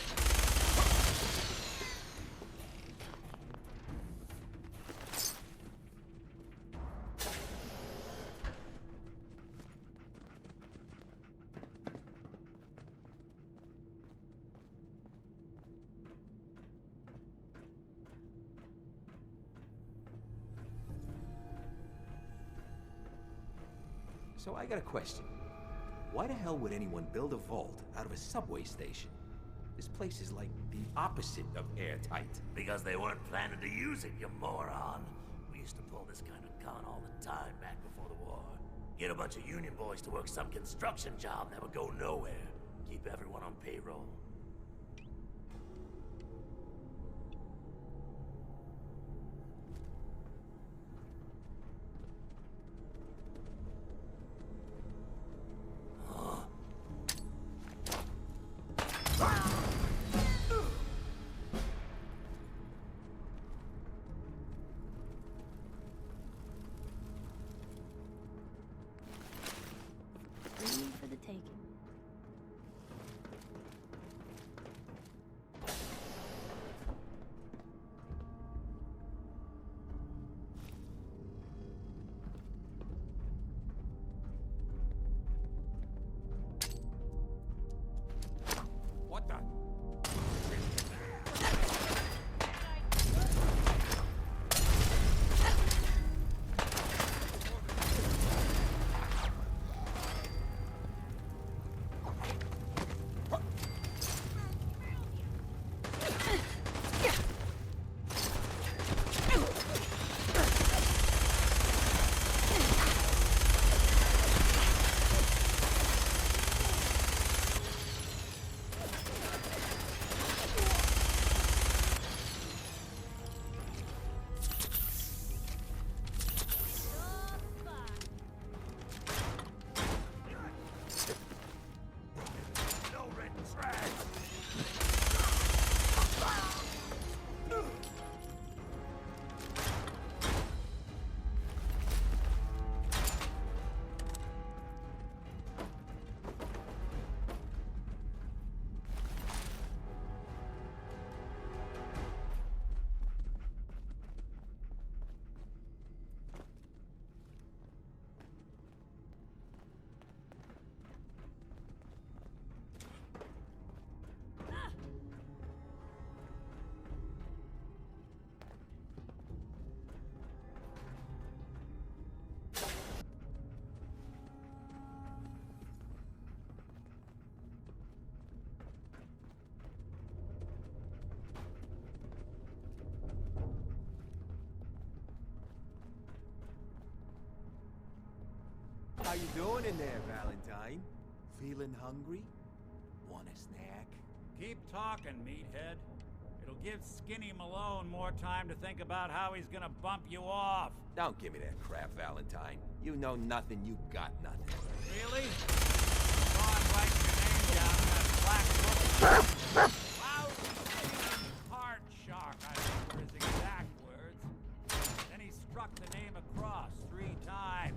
So I got a question. Why the hell would anyone build a vault out of a subway station? This place is like the opposite of airtight. Because they weren't planning to use it, you moron. We used to pull this kind of con all the time back before the war. Get a bunch of union boys to work some construction job that would go nowhere. Keep everyone on payroll. For the taking. What the? How you doing in there, Valentine? Feeling hungry? Want a snack? Keep talking, meathead. It'll give Skinny Malone more time to think about how he's gonna bump you off. Don't give me that crap, Valentine. You know nothing, you got nothing. Really? Go on, write your name down in that black book. Loud, heart shock, I think were his exact words. Then he struck the name across 3 times.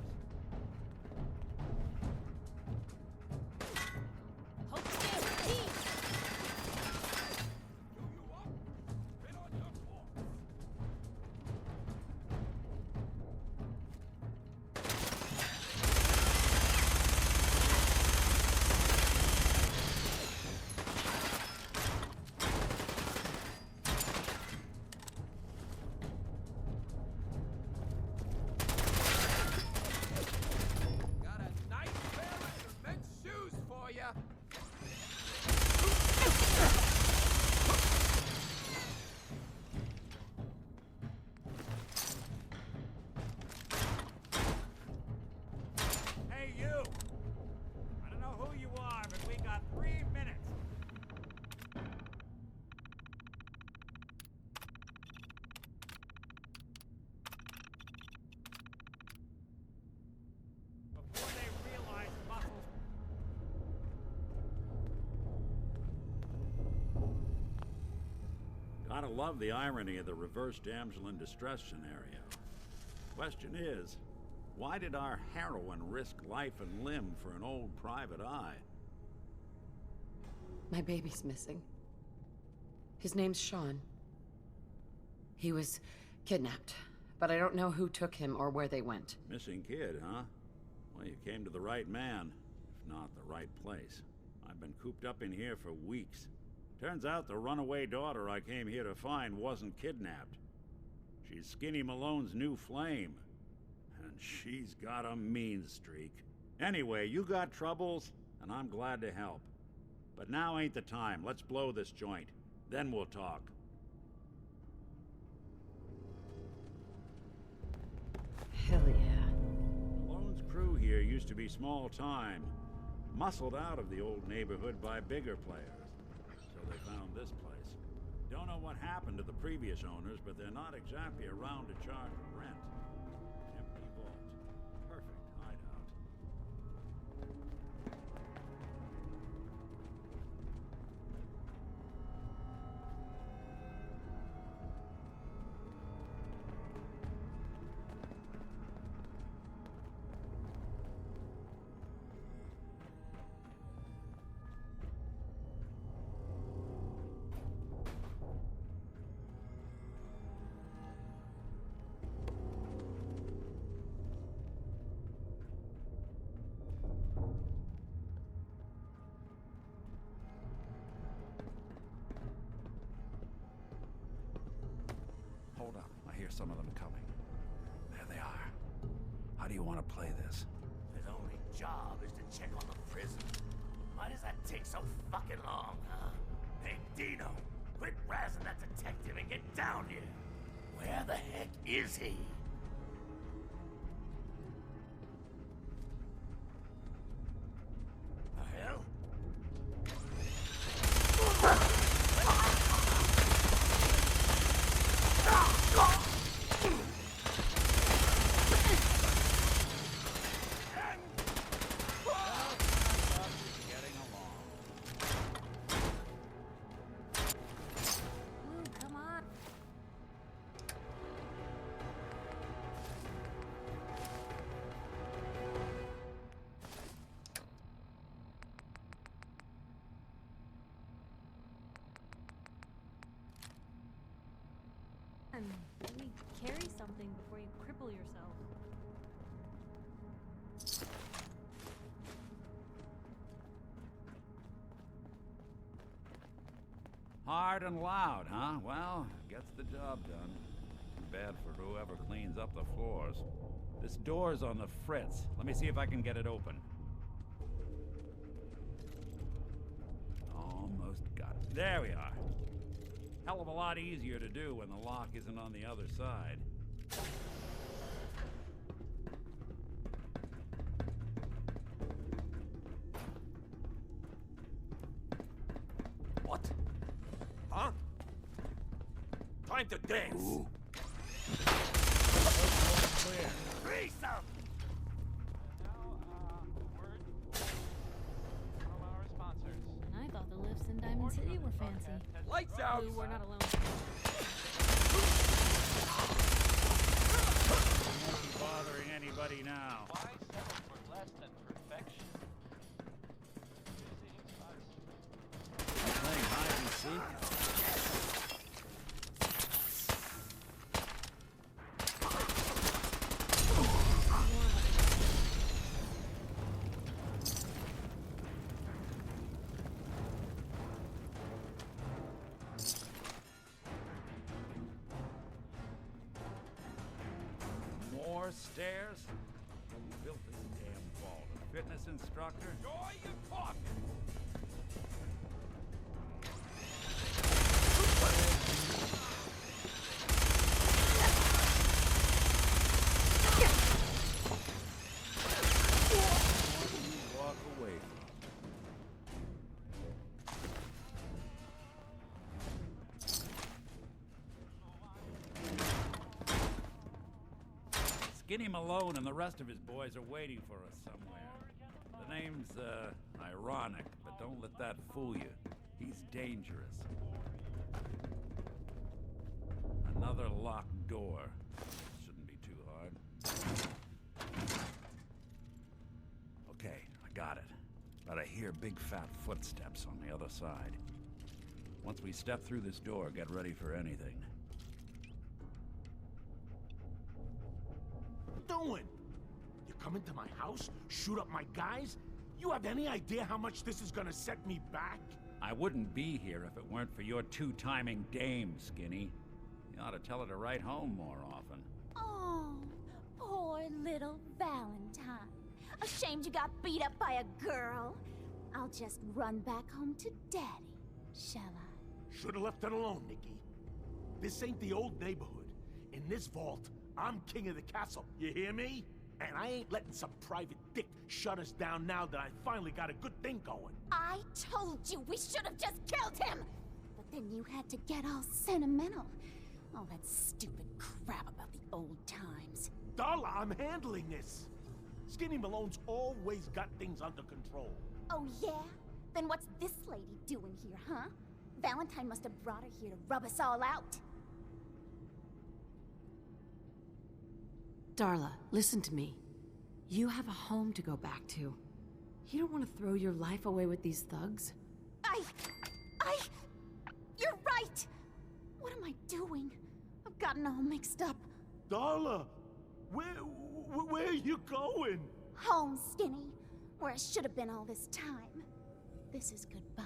Gotta love the irony of the reverse damsel in distress scenario. Question is, why did our heroine risk life and limb for an old private eye? My baby's missing. His name's Sean. He was kidnapped, but I don't know who took him or where they went. Missing kid, huh? Well, you came to the right man, if not the right place. I've been cooped up in here for weeks. Turns out the runaway daughter I came here to find wasn't kidnapped. She's Skinny Malone's new flame. And she's got a mean streak. Anyway, you got troubles, and I'm glad to help. But now ain't the time. Let's blow this joint. Then we'll talk. Hell yeah. Malone's crew here used to be small time. Muscled out of the old neighborhood by bigger players. So they found this place. Don't know what happened to the previous owners, but they're not exactly around to charge rent. Empty vault. Perfect hideout. Hold up, I hear some of them coming. There they are. How do you want to play this? His only job is to check on the prison. Why does that take so fucking long, huh? Hey, Dino, quit razzing that detective and get down here. Where the heck is he? The hell? Come on. Let me carry something before you cripple yourself. Hard and loud, huh? Well, gets the job done. Too bad for whoever cleans up the floors. This door's on the fritz. Let me see if I can get it open. Almost got it. There we are. Hell of a lot easier to do when the lock isn't on the other side. What? Huh? Time to dance! Ooh. Threesome! I thought the lifts in Diamond City were fancy. Lights out! We're not alone. Won't be bothering anybody now. Why settle for less than perfection? Playing hide and seek? More stairs? Who built this damn vault? A fitness instructor? Joy you talking! Walk away. Skinny Malone and the rest of his boys are waiting for us somewhere. The name's, ironic, but don't let that fool you. He's dangerous. Another locked door. Shouldn't be too hard. Okay, I got it. But I hear big fat footsteps on the other side. Once we step through this door, get ready for anything. What you doing? You come into my house, shoot up my guys? You have any idea how much this is gonna set me back? I wouldn't be here if it weren't for your two-timing dame, Skinny. You ought to tell her to write home more often. Oh, poor little Valentine. Ashamed you got beat up by a girl. I'll just run back home to Daddy, shall I? Should've left it alone, Nikki. This ain't the old neighborhood. In this vault, I'm king of the castle, you hear me? And I ain't letting some private dick shut us down now that I finally got a good thing going. I told you we should have just killed him! But then you had to get all sentimental. All that stupid crap about the old times. Darla, I'm handling this. Skinny Malone's always got things under control. Oh yeah? Then what's this lady doing here, huh? Valentine must have brought her here to rub us all out. Darla, listen to me. You have a home to go back to. You don't want to throw your life away with these thugs. You're right! What am I doing? I've gotten all mixed up. Darla, where are you going? Home, Skinny. Where I should have been all this time. This is goodbye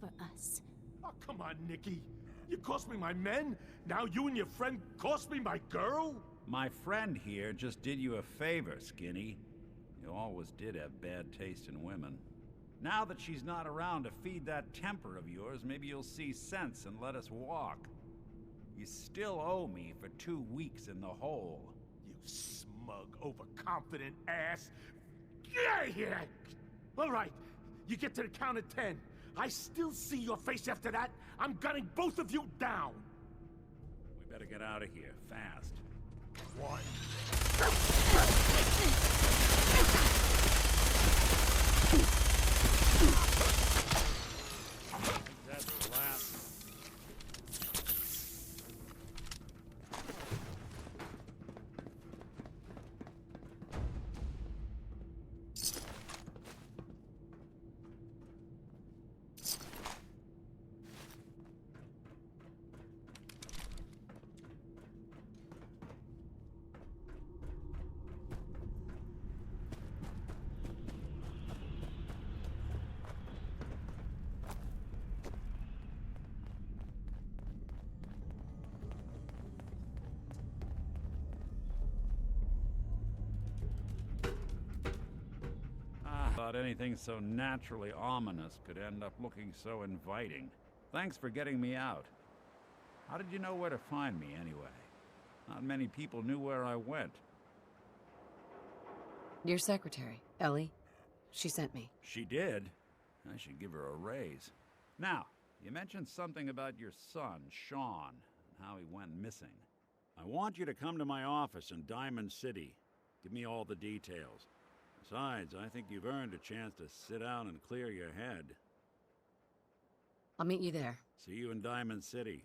for us. Oh, come on, Nikki. You cost me my men, now you and your friend cost me my girl? My friend here just did you a favor, Skinny. You always did have bad taste in women. Now that she's not around to feed that temper of yours, maybe you'll see sense and let us walk. You still owe me for 2 weeks in the hole. You smug, overconfident ass. Get out of here! All right, you get to the count of 10. I still see your face after that. I'm gunning both of you down. We better get out of here, fast. 1. That's the last. Thought anything so naturally ominous could end up looking so inviting. Thanks for getting me out. How did you know where to find me, anyway? Not many people knew where I went. Your secretary, Ellie. She sent me. She did? I should give her a raise. Now, you mentioned something about your son, Sean, and how he went missing. I want you to come to my office in Diamond City. Give me all the details. Besides, I think you've earned a chance to sit down and clear your head. I'll meet you there. See you in Diamond City.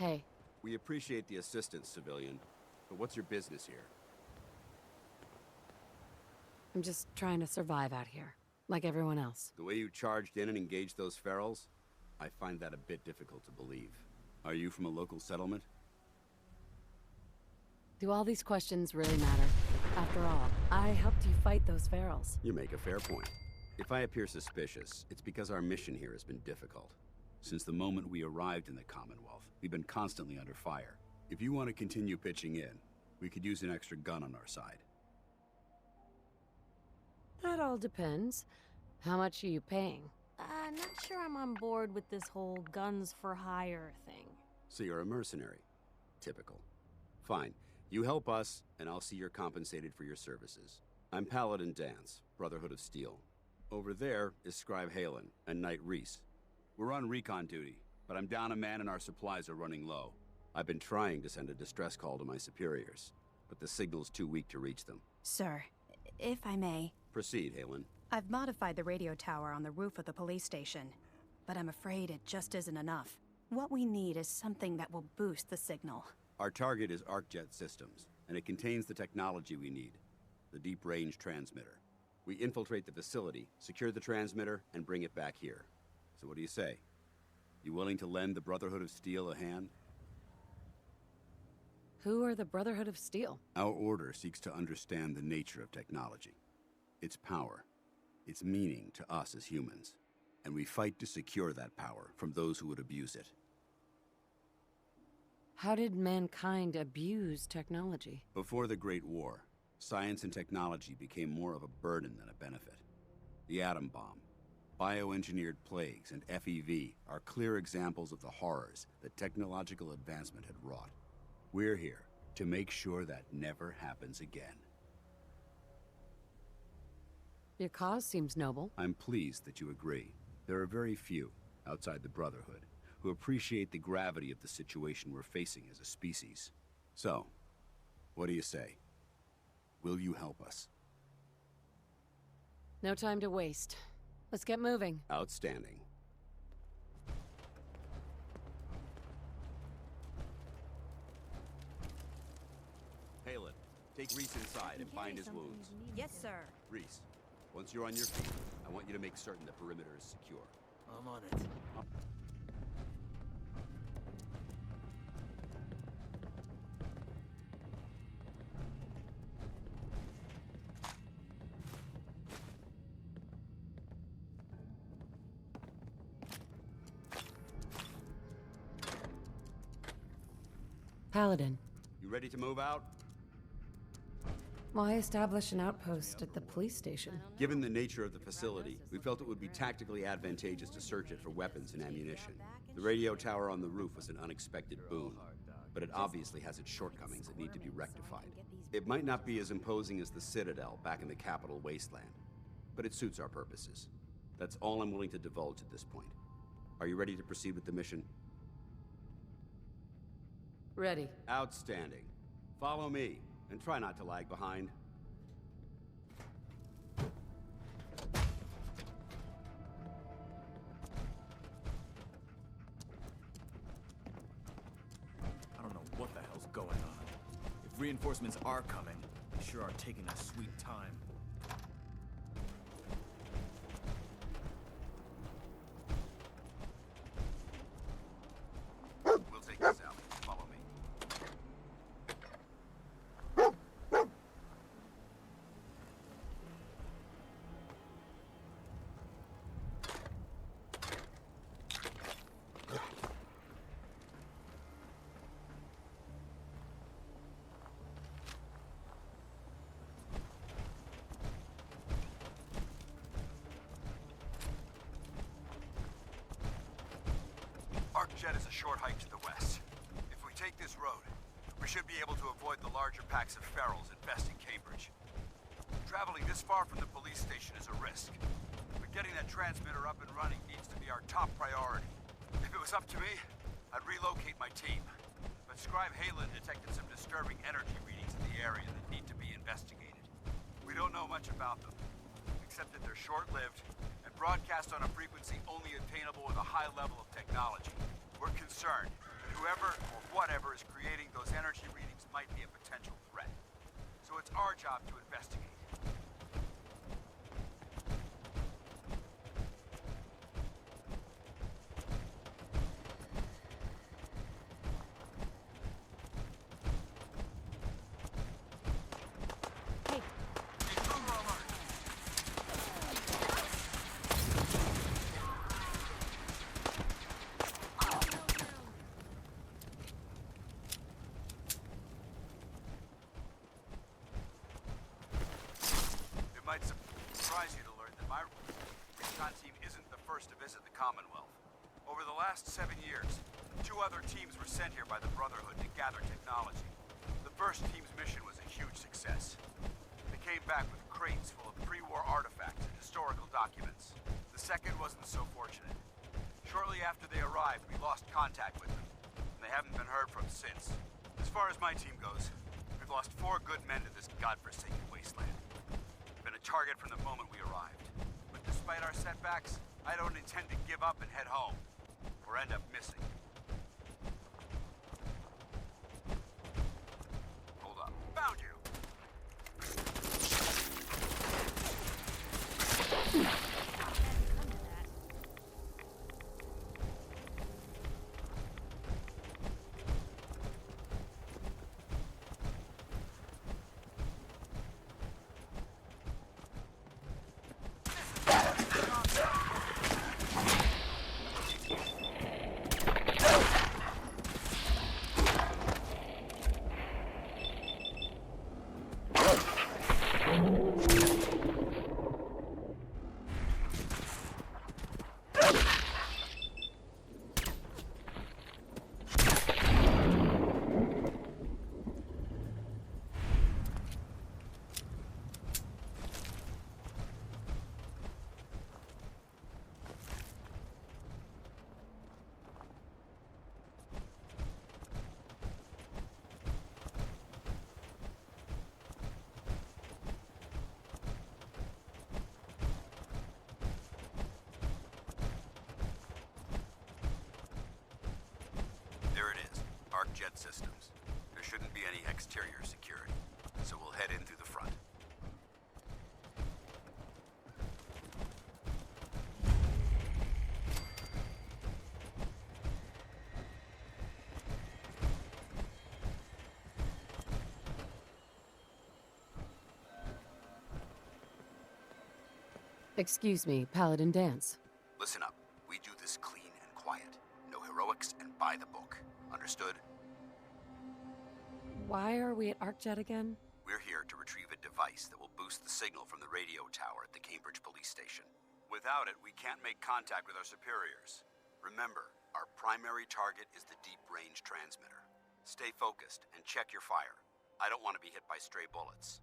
Hey. We appreciate the assistance, civilian, but what's your business here? I'm just trying to survive out here, like everyone else. The way you charged in and engaged those ferals, I find that a bit difficult to believe. Are you from a local settlement? Do all these questions really matter? After all, I helped you fight those ferals. You make a fair point. If I appear suspicious, it's because our mission here has been difficult. Since the moment we arrived in the Commonwealth, we've been constantly under fire. If you want to continue pitching in, we could use an extra gun on our side. That all depends. How much are you paying? Not sure I'm on board with this whole guns for hire thing. So you're a mercenary. Typical. Fine. You help us, and I'll see you're compensated for your services. I'm Paladin Dance, Brotherhood of Steel. Over there is Scribe Halen and Knight Reese. We're on recon duty, but I'm down a man and our supplies are running low. I've been trying to send a distress call to my superiors, but the signal's too weak to reach them. Sir, if I may. Proceed, Halen. I've modified the radio tower on the roof of the police station, but I'm afraid it just isn't enough. What we need is something that will boost the signal. Our target is ArcJet Systems, and it contains the technology we need, the deep-range transmitter. We infiltrate the facility, secure the transmitter, and bring it back here. So what do you say? You willing to lend the Brotherhood of Steel a hand? Who are the Brotherhood of Steel? Our order seeks to understand the nature of technology, its power, its meaning to us as humans, and we fight to secure that power from those who would abuse it. How did mankind abuse technology? Before the Great War, science and technology became more of a burden than a benefit. The atom bomb, bioengineered plagues, and FEV are clear examples of the horrors that technological advancement had wrought. We're here to make sure that never happens again. Your cause seems noble. I'm pleased that you agree. There are very few, outside the Brotherhood, who appreciate the gravity of the situation we're facing as a species. So, what do you say? Will you help us? No time to waste. Let's get moving. Outstanding. Halen, take Reese inside and bind his wounds. Yes, sir. Reese, once you're on your feet, I want you to make certain the perimeter is secure. I'm on it. Paladin. You ready to move out? Why establish an outpost at the police station? Given the nature of the facility, we felt it would be tactically advantageous to search it for weapons and ammunition. The radio tower on the roof was an unexpected boon, but it obviously has its shortcomings that need to be rectified. It might not be as imposing as the Citadel back in the capital wasteland, but it suits our purposes. That's all I'm willing to divulge at this point. Are you ready to proceed with the mission? Ready. Outstanding. Follow me, and try not to lag behind. I don't know what the hell's going on. If reinforcements are coming, they sure are taking their sweet time. We'll take this out. Follow me. ArcJet is a short hike to the west. If we take this road, we should be able to avoid the larger packs of ferals infesting Cambridge. Traveling this far from the police station is a risk, but getting that transmitter up and running needs to be our top priority. If it was up to me, I'd relocate my team. But Scribe Halen detected some disturbing energy readings in the area that need to be investigated. We don't know much about them, except that they're short-lived and broadcast on a frequency only attainable with a high level of technology. We're concerned that whoever or whatever is creating those energy readings might be a potential threat. So it's our job to investigate. It might surprise you to learn that my recon team isn't the first to visit the Commonwealth. Over the last 7 years, 2 other teams were sent here by the Brotherhood to gather technology. The first team's mission was a huge success. They came back with crates full of pre-war artifacts and historical documents. The second wasn't so fortunate. Shortly after they arrived, we lost contact with them, and they haven't been heard from since. As far as my team goes, we've lost 4 good men to this godforsaken wasteland. Been a target from the moment we arrived. But despite our setbacks, I don't intend to give up and head home, or end up missing. Hold up. Found you! Jet systems. There shouldn't be any exterior security, so we'll head in through the front. Excuse me, Paladin Dance. Listen up. We do this clean and quiet. No heroics and by the book. Understood? Why are we at ArcJet again? We're here to retrieve a device that will boost the signal from the radio tower at the Cambridge police station. Without it, we can't make contact with our superiors. Remember, our primary target is the deep-range transmitter. Stay focused and check your fire. I don't want to be hit by stray bullets.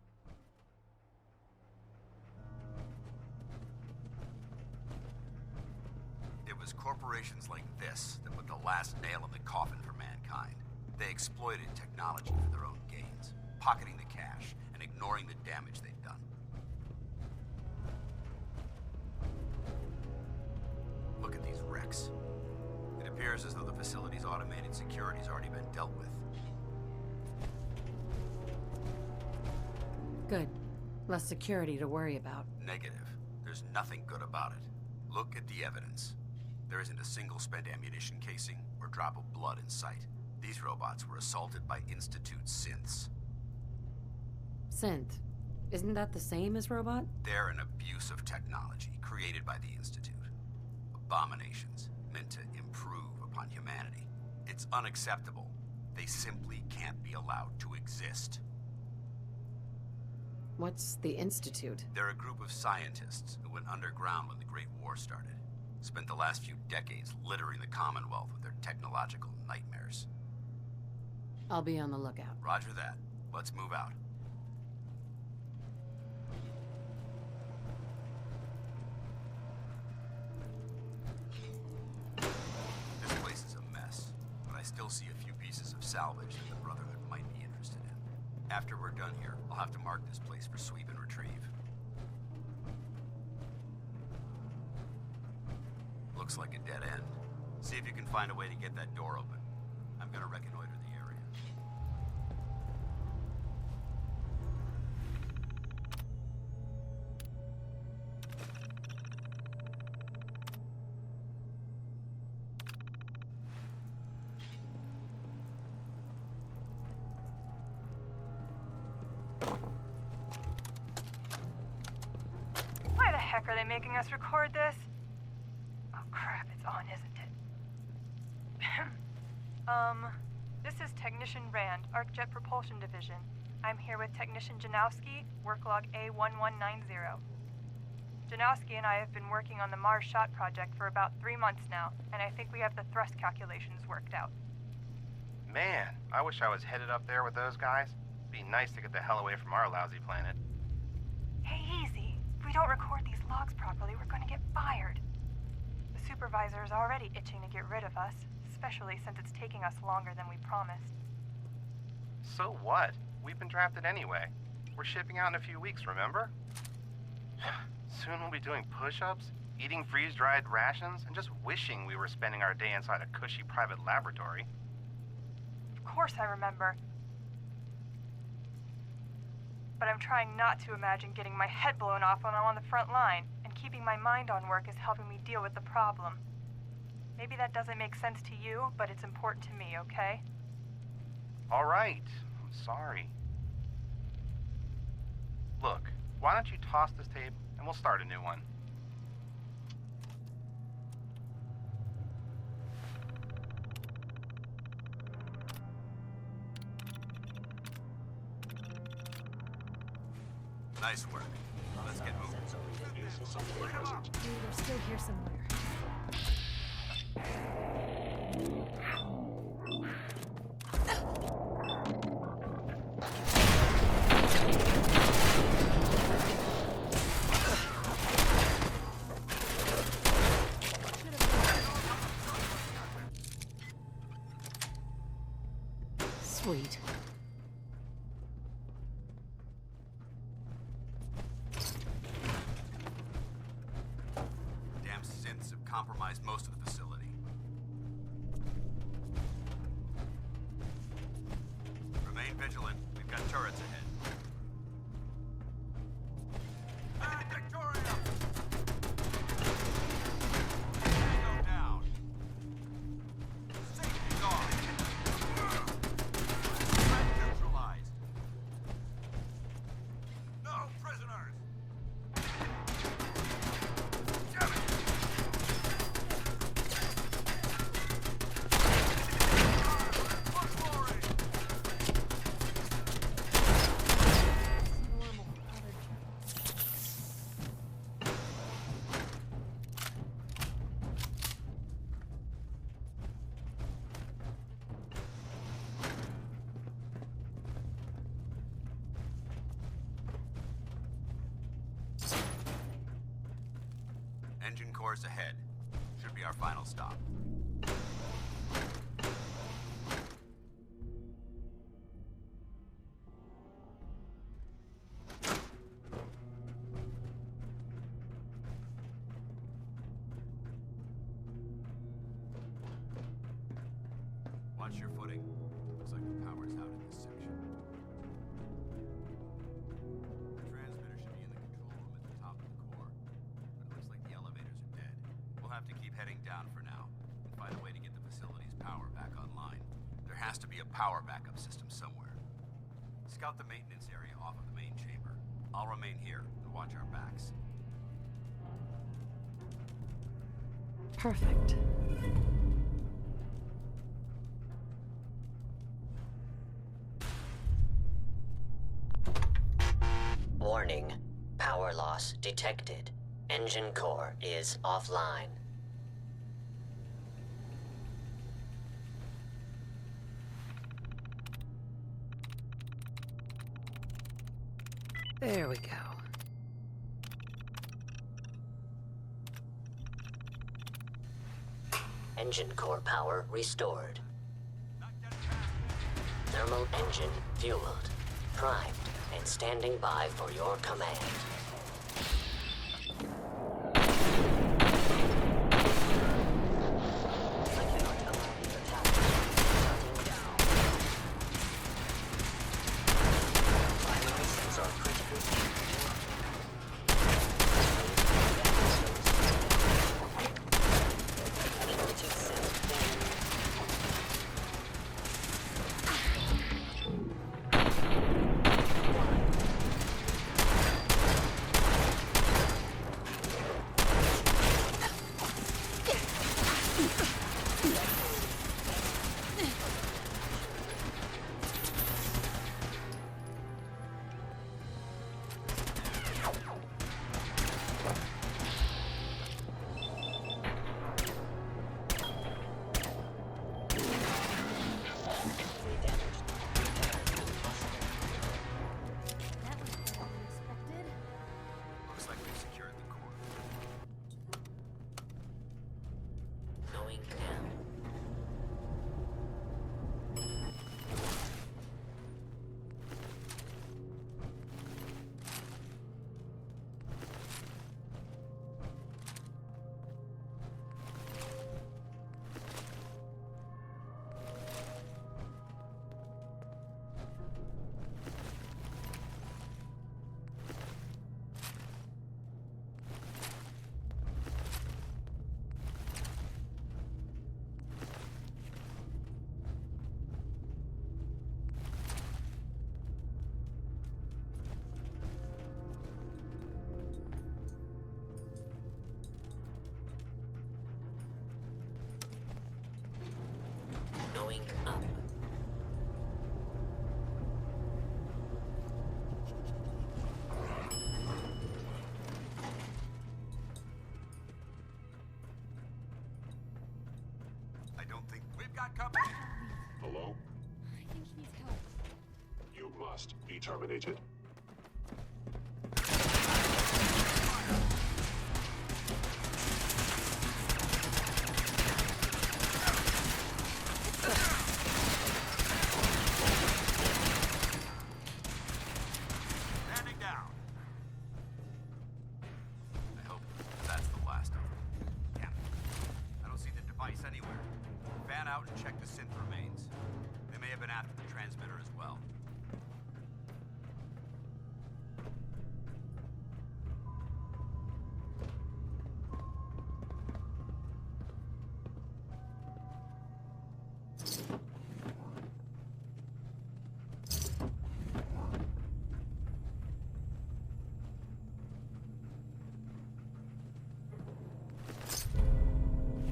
It was corporations like this that put the last nail in the coffin for mankind. They exploited technology for their own gains, pocketing the cash and ignoring the damage they'd done. Look at these wrecks. It appears as though the facility's automated security's already been dealt with. Good. Less security to worry about. Negative. There's nothing good about it. Look at the evidence. There isn't a single spent ammunition casing or drop of blood in sight. These robots were assaulted by Institute synths. Synth. Isn't that the same as robot? They're an abuse of technology created by the Institute. Abominations meant to improve upon humanity. It's unacceptable. They simply can't be allowed to exist. What's the Institute? They're a group of scientists who went underground when the Great War started. Spent the last few decades littering the Commonwealth with their technological nightmares. I'll be on the lookout. Roger that. Let's move out. This place is a mess, but I still see a few pieces of salvage that the Brotherhood might be interested in. After we're done here, I'll have to mark this place for sweep and retrieve. Looks like a dead end. See if you can find a way to get that door open. I'm gonna reconnoiter the area. Why the heck are they making us record this? Oh crap, it's on, isn't it? This is Technician Rand, ArcJet Propulsion Division. I'm here with Technician Janowski, work log A1190. Janowski and I have been working on the Mars Shot project for about 3 months now, and I think we have the thrust calculations worked out. Man, I wish I was headed up there with those guys. Be nice to get the hell away from our lousy planet. Hey, easy. If we don't record these logs properly, we're gonna get fired. The supervisor is already itching to get rid of us, especially since it's taking us longer than we promised. So what? We've been drafted anyway. We're shipping out in a few weeks, remember? Soon we'll be doing push-ups, eating freeze-dried rations, and just wishing we were spending our day inside a cushy private laboratory. Of course I remember. But I'm trying not to imagine getting my head blown off when I'm on the front line, and keeping my mind on work is helping me deal with the problem. Maybe that doesn't make sense to you, but it's important to me, okay? All right. I'm sorry. Look, why don't you toss this tape and we'll start a new one. Nice work. Let's get moving. They're still here somewhere. Sweet. Damn synths have compromised most of the facility. Remain vigilant. We've got turrets ahead. Victoria! Go down. Safety's on. Threat neutralized. No prisoners. Damn it! Engine cores ahead. Should be our final stop. Watch your footing. Looks like the power's out in this section. The transmitter should be in the control room at the top of the core. But it looks like the elevators are dead. We'll have to keep heading down for now and find a way to get the facility's power back online. There has to be a power backup system somewhere. Scout the maintenance area off of the main chamber. I'll remain here and watch our backs. Perfect. Warning. Power loss detected. Engine core is offline. There we go. Engine core power restored. Thermal engine fueled, primed, and standing by for your command. Going up. I don't think we've got company. Hello? I think he needs help. You must be terminated. Standing down. I hope that's the last of them. Damn. I don't see the device anywhere. Fan out and check the synth remains. They may have been after the transmitter as well.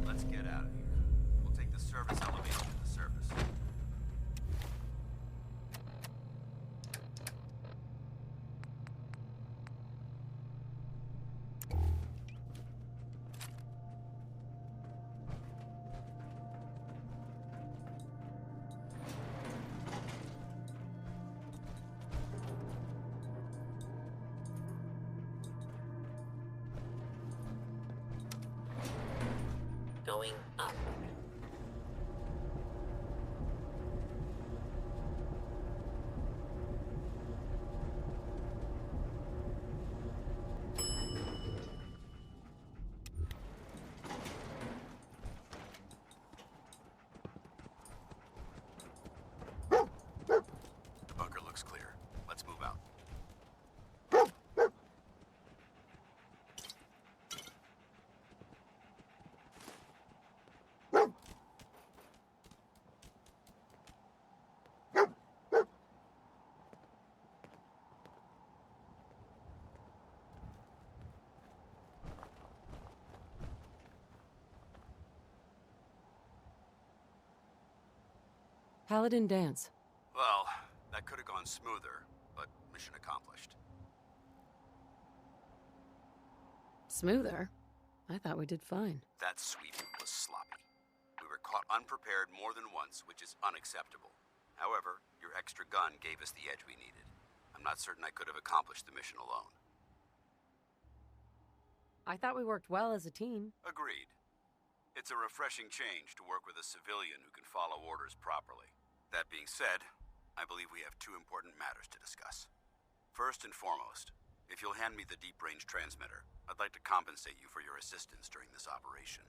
Let's get out of here. We'll take the service elevator to the surface. Going up. The bunker looks clear. Let's move out. Paladin dance. Well, that could have gone smoother, but mission accomplished. Smoother? I thought we did fine. That sweep was sloppy. We were caught unprepared more than once, which is unacceptable. However, your extra gun gave us the edge we needed. I'm not certain I could have accomplished the mission alone. I thought we worked well as a team. Agreed. It's a refreshing change to work with a civilian who can follow orders properly. That being said, I believe we have two important matters to discuss. First and foremost, if you'll hand me the deep-range transmitter, I'd like to compensate you for your assistance during this operation.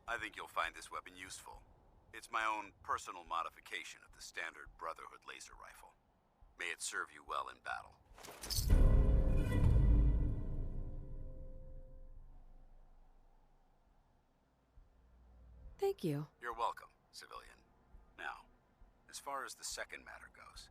I think you'll find this weapon useful. It's my own personal modification of the standard Brotherhood laser rifle. May it serve you well in battle. Thank you. You're welcome, civilian. Now, as far as the second matter goes,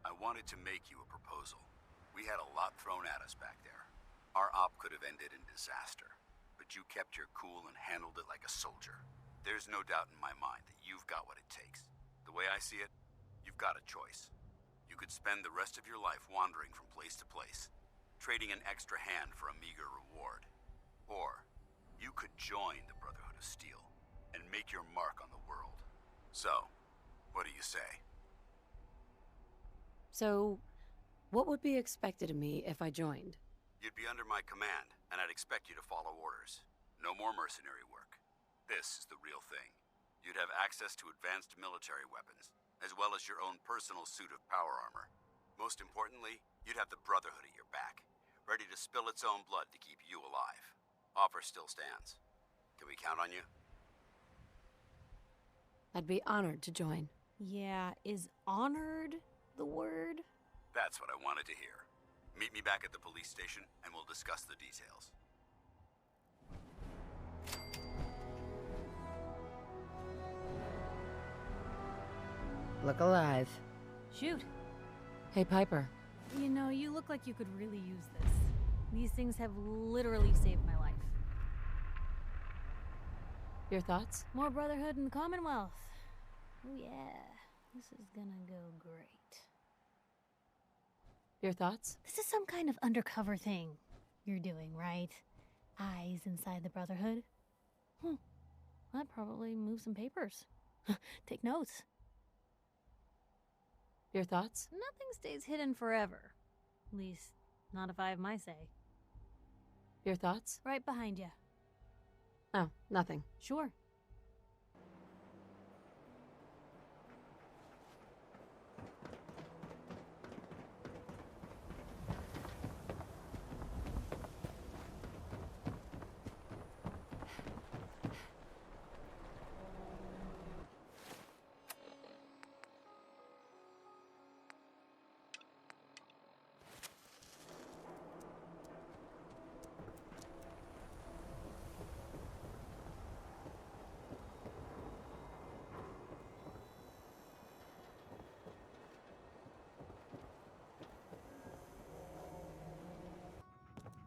I wanted to make you a proposal. We had a lot thrown at us back there. Our op could have ended in disaster, but you kept your cool and handled it like a soldier. There's no doubt in my mind that you've got what it takes. The way I see it, you've got a choice. You could spend the rest of your life wandering from place to place, trading an extra hand for a meager reward. Or, you could join the Brotherhood of Steel and make your mark on the world. So, what do you say? So, what would be expected of me if I joined? You'd be under my command, and I'd expect you to follow orders. No more mercenary work. This is the real thing. You'd have access to advanced military weapons, as well as your own personal suit of power armor. Most importantly, you'd have the Brotherhood at your back, ready to spill its own blood to keep you alive. Offer still stands. Can we count on you? I'd be honored to join. Yeah, is honored the word? That's what I wanted to hear. Meet me back at the police station, and we'll discuss the details. Look alive. Shoot. Hey, Piper. You know, you look like you could really use this. These things have literally saved my life. Your thoughts? More brotherhood in the Commonwealth. Oh yeah, this is gonna go great. Your thoughts? This is some kind of undercover thing you're doing, right? Eyes inside the Brotherhood? That probably moves some papers. Take notes. Your thoughts? Nothing stays hidden forever. At least, not if I have my say. Your thoughts? Right behind you. Oh, nothing. Sure.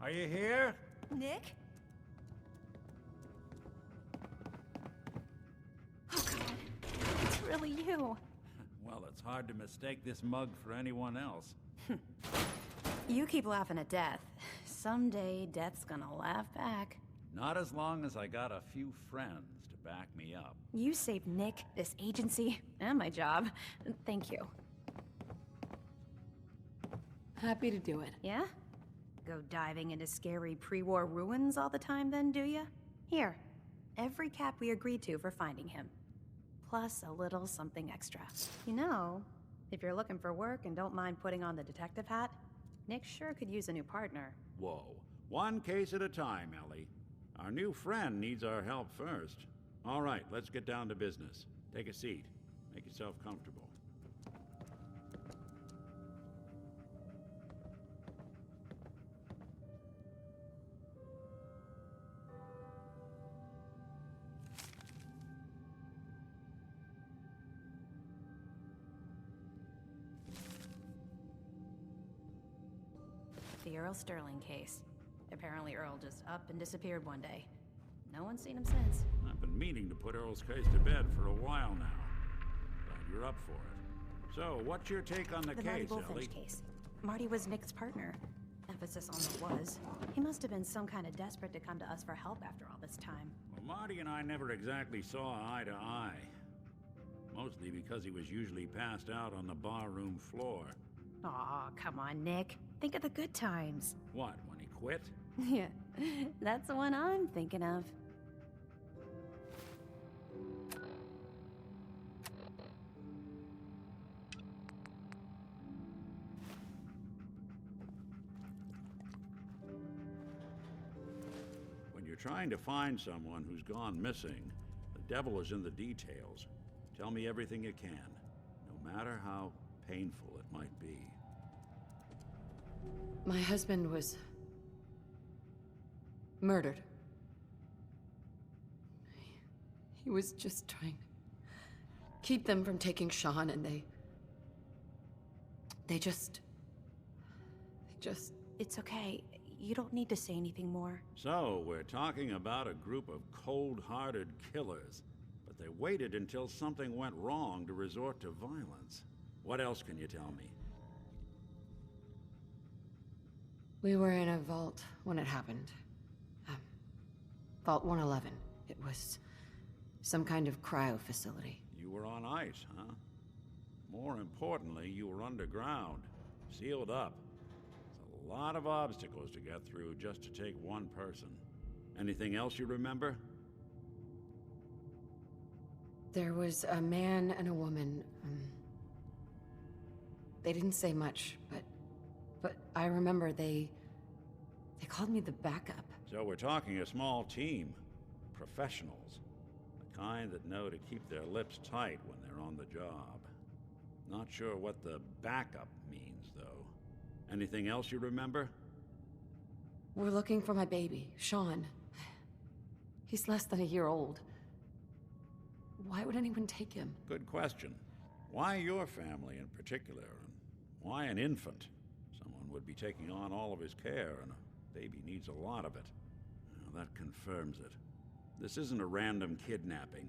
Are you here? Nick? Oh, God. It's really you. Well, it's hard to mistake this mug for anyone else. You keep laughing at death. Someday, death's gonna laugh back. Not as long as I got a few friends to back me up. You saved Nick, this agency, and my job. Thank you. Happy to do it. Yeah? Go diving into scary pre-war ruins all the time then, do ya? Here, every cap we agreed to for finding him. Plus a little something extra. You know, if you're looking for work and don't mind putting on the detective hat, Nick sure could use a new partner. Whoa. One case at a time, Ellie. Our new friend needs our help first. All right, let's get down to business. Take a seat. Make yourself comfortable. The Earl Sterling case. Apparently Earl just up and disappeared one day. No one's seen him since. I've been meaning to put Earl's case to bed for a while now. Glad you're up for it. So, what's your take on the Marty case, Bullfinch Ellie? case. Marty was Nick's partner. Emphasis on the was. He must have been some kind of desperate to come to us for help after all this time. Well, Marty and I never exactly saw eye to eye. Mostly because he was usually passed out on the barroom floor. Aw, come on, Nick. Think of the good times. What, when he quit? Yeah, that's the one I'm thinking of. When you're trying to find someone who's gone missing, the devil is in the details. Tell me everything you can, no matter how painful it might be. My husband was murdered. He was just trying to keep them from taking Sean, and they just... It's okay. You don't need to say anything more. So, we're talking about a group of cold-hearted killers, but they waited until something went wrong to resort to violence. What else can you tell me? We were in a vault when it happened. Vault 111. It was some kind of cryo facility. You were on ice, huh? More importantly, you were underground, sealed up. It's a lot of obstacles to get through just to take one person. Anything else you remember? There was a man and a woman. They didn't say much, but I remember they called me the backup. So we're talking a small team. Professionals. The kind that know to keep their lips tight when they're on the job. Not sure what the backup means, though. Anything else you remember? We're looking for my baby, Sean. He's less than a year old. Why would anyone take him? Good question. Why your family in particular? And why an infant? Someone would be taking on all of his care, and a baby needs a lot of it. Now, that confirms it. This isn't a random kidnapping.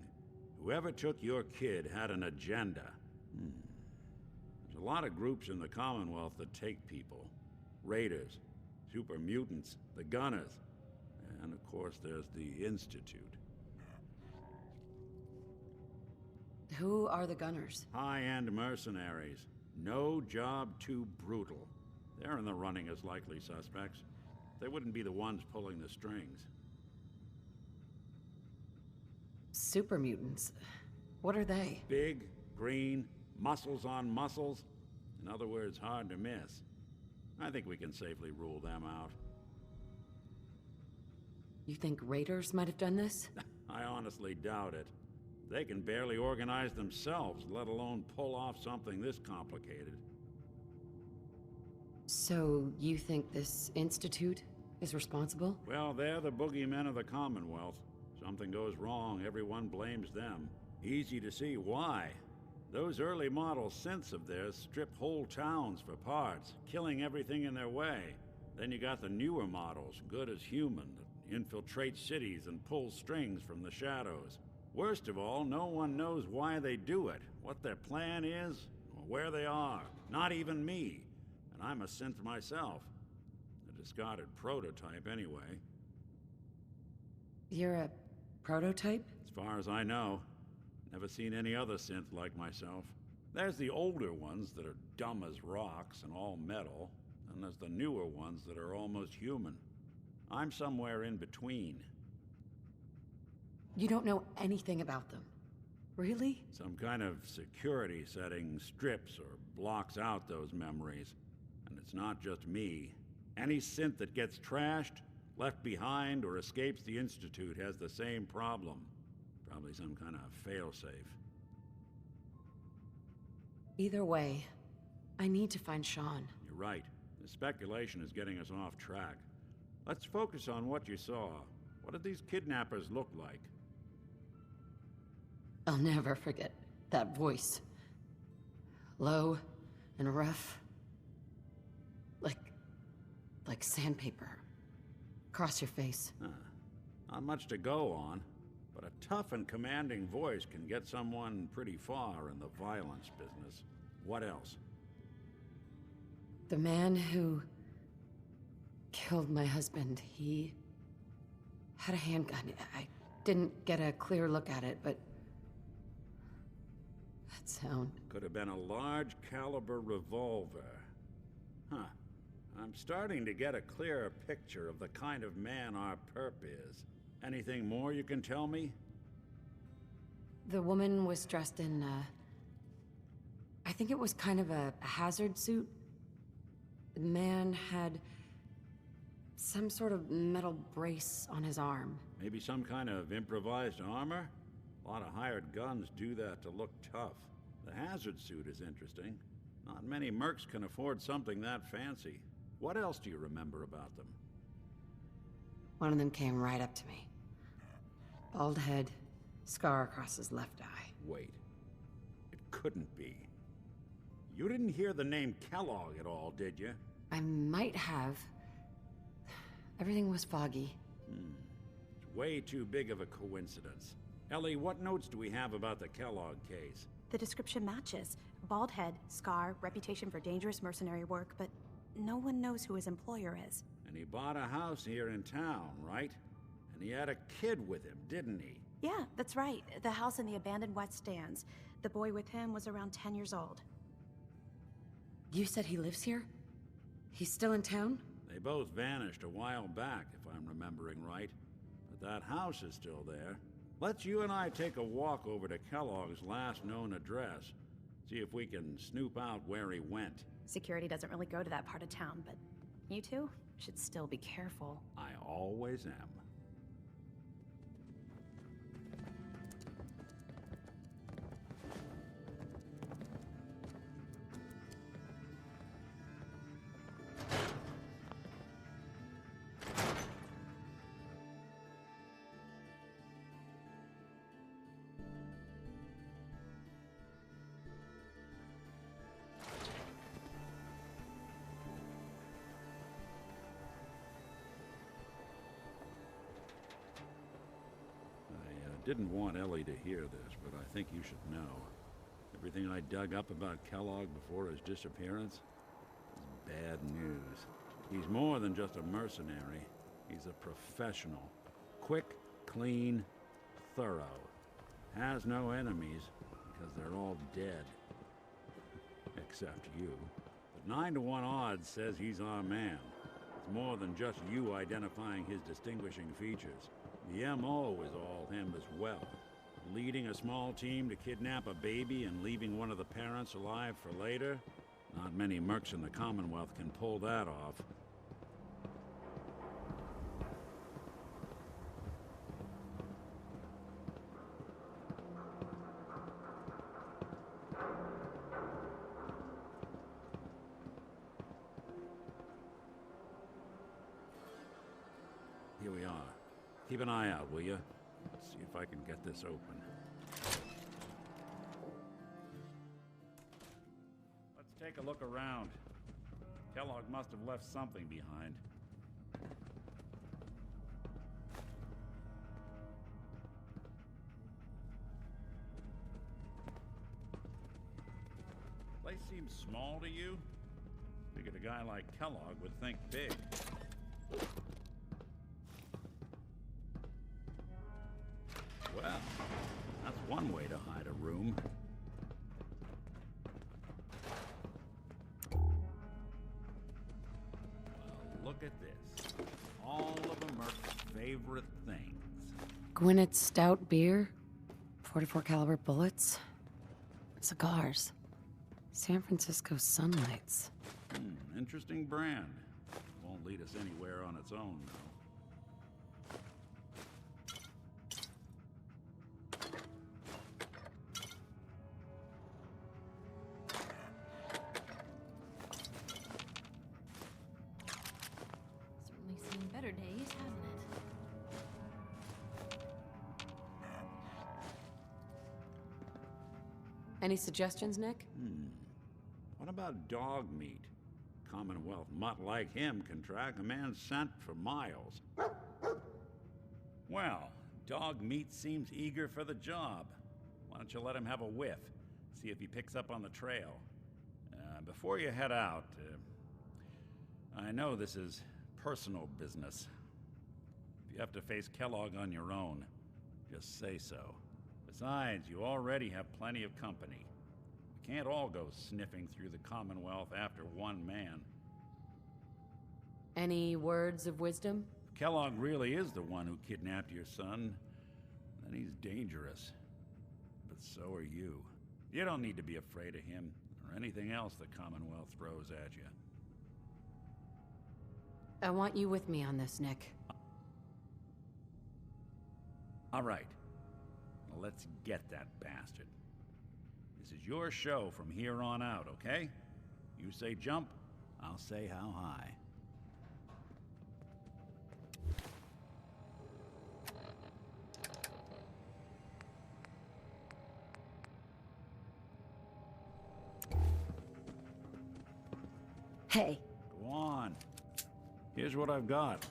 Whoever took your kid had an agenda. There's a lot of groups in the Commonwealth that take people. Raiders, super mutants, the Gunners, and of course there's the Institute. Who are the Gunners? High-end mercenaries. No job too brutal. They're in the running as likely suspects. They wouldn't be the ones pulling the strings. Super mutants. What are they? Big, green, muscles on muscles. In other words, hard to miss. I think we can safely rule them out. You think raiders might have done this? I honestly doubt it. They can barely organize themselves, let alone pull off something this complicated. So, you think this Institute is responsible? Well, they're the boogeymen of the Commonwealth. Something goes wrong, everyone blames them. Easy to see why. Those early model synths of theirs strip whole towns for parts, killing everything in their way. Then you got the newer models, good as human, that infiltrate cities and pull strings from the shadows. Worst of all, no one knows why they do it, what their plan is, or where they are. Not even me. And I'm a synth myself. A discarded prototype, anyway. You're a prototype? As far as I know. Never seen any other synth like myself. There's the older ones that are dumb as rocks and all metal, and there's the newer ones that are almost human. I'm somewhere in between. You don't know anything about them. Really? Some kind of security setting strips or blocks out those memories. And it's not just me. Any synth that gets trashed, left behind, or escapes the Institute has the same problem. Probably some kind of failsafe. Either way, I need to find Sean. You're right. The speculation is getting us off track. Let's focus on what you saw. What did these kidnappers look like? I'll never forget that voice. Low and rough. Like sandpaper. Across your face. Not much to go on, but a tough and commanding voice can get someone pretty far in the violence business. What else? The man who killed my husband, he had a handgun. I didn't get a clear look at it, but that sound. Could have been a large caliber revolver. Huh. I'm starting to get a clearer picture of the kind of man our perp is. Anything more you can tell me? The woman was dressed in, I think it was kind of a hazard suit. The man had some sort of metal brace on his arm. Maybe some kind of improvised armor? A lot of hired guns do that to look tough. The hazard suit is interesting. Not many mercs can afford something that fancy. What else do you remember about them? One of them came right up to me. Bald head, scar across his left eye. Wait. It couldn't be. You didn't hear the name Kellogg at all, did you? I might have. Everything was foggy. It's way too big of a coincidence. Ellie, what notes do we have about the Kellogg case? The description matches. Bald head, scar, reputation for dangerous mercenary work, but no one knows who his employer is. And he bought a house here in town, right? And he had a kid with him, didn't he? Yeah, that's right. The house in the abandoned west stands. The boy with him was around 10 years old. You said he lives here? He's still in town? They both vanished a while back, if I'm remembering right. But that house is still there. Let's you and I take a walk over to Kellogg's last known address. See if we can snoop out where he went. Security doesn't really go to that part of town, but you two should still be careful. I always am. didn't want Ellie to hear this, but I think you should know. Everything I dug up about Kellogg before his disappearance is bad news. He's more than just a mercenary. He's a professional. Quick, clean, thorough. Has no enemies because they're all dead. Except you. But 9 to 1 odds says he's our man. It's more than just you identifying his distinguishing features. The MO is all him as well. Leading a small team to kidnap a baby and leaving one of the parents alive for later? Not many mercs in the Commonwealth can pull that off. Here we are. Keep an eye out, will you? Let's see if I can get this open. Let's take a look around. Kellogg must have left something behind. Place seems small to you? Figured a guy like Kellogg would think big. Well, that's one way to hide a room. Well, look at this. All of a merc's favorite things. Gwinnett's stout beer, 44 caliber bullets, cigars, San Francisco sunlights. Interesting brand. Won't lead us anywhere on its own, though. Better days, hasn't it? Any suggestions, Nick? What about dog meat? Commonwealth mutt like him can track a man's scent for miles. Well, dog meat seems eager for the job. Why don't you let him have a whiff? See if he picks up on the trail. Before you head out, I know this is personal business. If you have to face Kellogg on your own, just say so. Besides, you already have plenty of company. We can't all go sniffing through the Commonwealth after one man. Any words of wisdom? If Kellogg really is the one who kidnapped your son, then he's dangerous. But so are you. You don't need to be afraid of him or anything else the Commonwealth throws at you. I want you with me on this, Nick. All right. Well, let's get that bastard. This is your show from here on out, okay? You say jump, I'll say how high. Hey. Go on. Here's what I've got.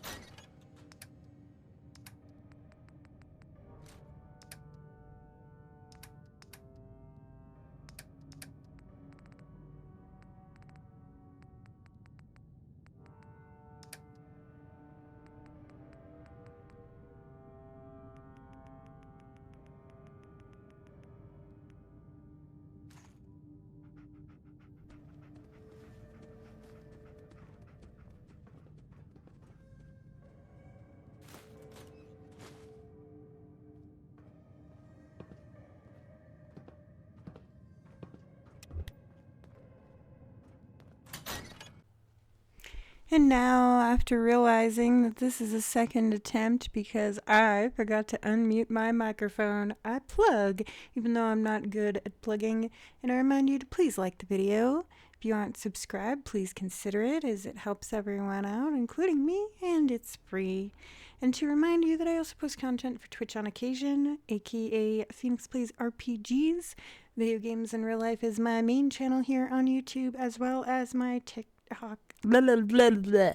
And now, after realizing that this is a second attempt because I forgot to unmute my microphone, I plug, even though I'm not good at plugging. And I remind you to please like the video. If you aren't subscribed, please consider it, as it helps everyone out, including me, and it's free. And to remind you that I also post content for Twitch on occasion, aka Phoenix Plays RPGs. Video Games in Real Life is my main channel here on YouTube, as well as my TikTok. Blah, blah, blah, blah.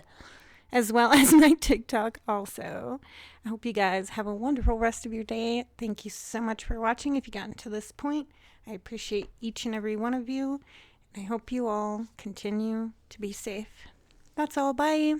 as well as my TikTok also. I hope you guys have a wonderful rest of your day. Thank you so much for watching. If you gotten to this point, I appreciate each and every one of you. I hope you all continue to be safe. That's all. Bye.